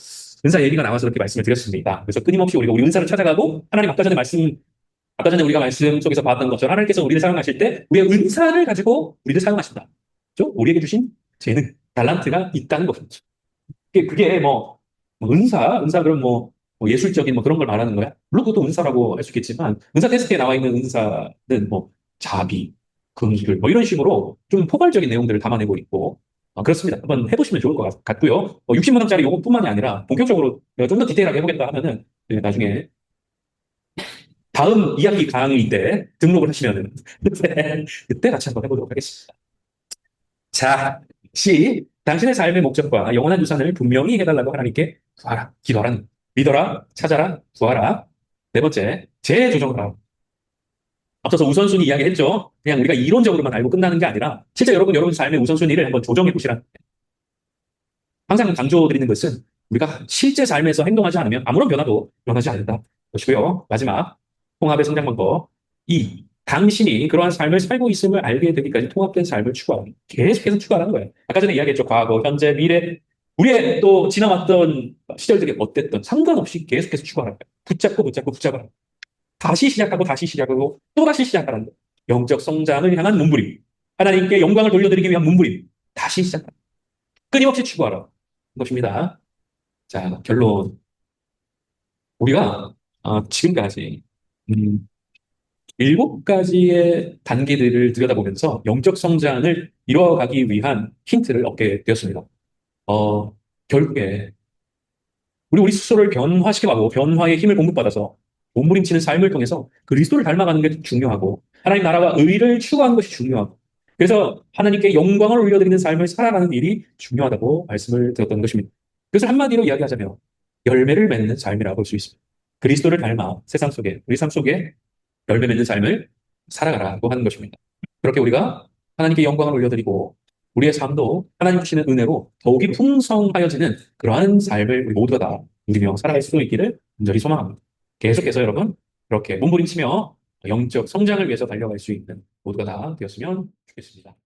은사 얘기가 나와서 그렇게 말씀을 드렸습니다. 그래서 끊임없이 우리가 우리 은사를 찾아가고 하나님 아까 전에 우리가 말씀 속에서 봤던 것처럼 하나님께서 우리를 사용하실 때 우리의 은사를 가지고 우리를 사용하신다. 그렇죠? 우리에게 주신 재능, 달란트가 있다는 것이죠. 그게 뭐 은사 그럼 뭐 예술적인 뭐 그런 걸 말하는 거야? 물론 그것도 은사라고 할 수 있겠지만 은사 테스트에 나와 있는 은사는 뭐 자비, 긍휼 뭐 이런 식으로 좀 포괄적인 내용들을 담아내고 있고 그렇습니다. 한번 해보시면 좋을 것 같고요. 60문항짜리 요것뿐만이 아니라 본격적으로 좀 더 디테일하게 해보겠다 하면은 나중에 다음 2학기 강의 때 등록을 하시면은 그때 같이 한번 해보도록 하겠습니다. 자, 당신의 삶의 목적과 영원한 유산을 분명히 해달라고 하나님께 구하라, 기도하라, 믿어라, 찾아라, 구하라. 네 번째, 재조정하라. 앞서서 우선순위 이야기했죠. 그냥 우리가 이론적으로만 알고 끝나는 게 아니라 실제 여러분 삶의 우선순위를 한번 조정해 보시라. 항상 강조드리는 것은 우리가 실제 삶에서 행동하지 않으면 아무런 변화도 일어나지 않는다. 것이고요. 마지막, 통합의 성장 방법. 당신이 그러한 삶을 살고 있음을 알게 되기까지 통합된 삶을 추구하는, 계속해서 추구하는 거예요. 아까 전에 이야기했죠. 과거, 현재, 미래. 우리의 또 지나왔던 시절들이 어땠던 상관없이 계속해서 추구하는 거예요. 붙잡고. 다시 시작하고 다시 시작하고 또 다시 시작하는 거예요. 영적 성장을 향한 몸부림. 하나님께 영광을 돌려드리기 위한 몸부림. 다시 시작하는 거예요. 끊임없이 추구하라. 것입니다. 자, 결론. 우리가 지금까지 7가지의 단계들을 들여다보면서 영적 성장을 이뤄가기 위한 힌트를 얻게 되었습니다. 결국에 우리 스스로를 변화시켜가고 변화의 힘을 공급받아서 몸부림치는 삶을 통해서 그리스도를 닮아가는 게 중요하고 하나님 나라와 의를 추구하는 것이 중요하고 그래서 하나님께 영광을 올려드리는 삶을 살아가는 일이 중요하다고 말씀을 드렸던 것입니다. 그래서 한마디로 이야기하자면 열매를 맺는 삶이라고 볼 수 있습니다. 그리스도를 닮아 세상 속에 우리 삶 속에 열매 맺는 삶을 살아가라고 하는 것입니다. 그렇게 우리가 하나님께 영광을 올려드리고 우리의 삶도 하나님 주시는 은혜로 더욱이 풍성하여지는 그러한 삶을 우리 모두가 다 누리며 살아갈 수 있기를 간절히 소망합니다. 계속해서 여러분 그렇게 몸부림치며 영적 성장을 위해서 달려갈 수 있는 모두가 다 되었으면 좋겠습니다.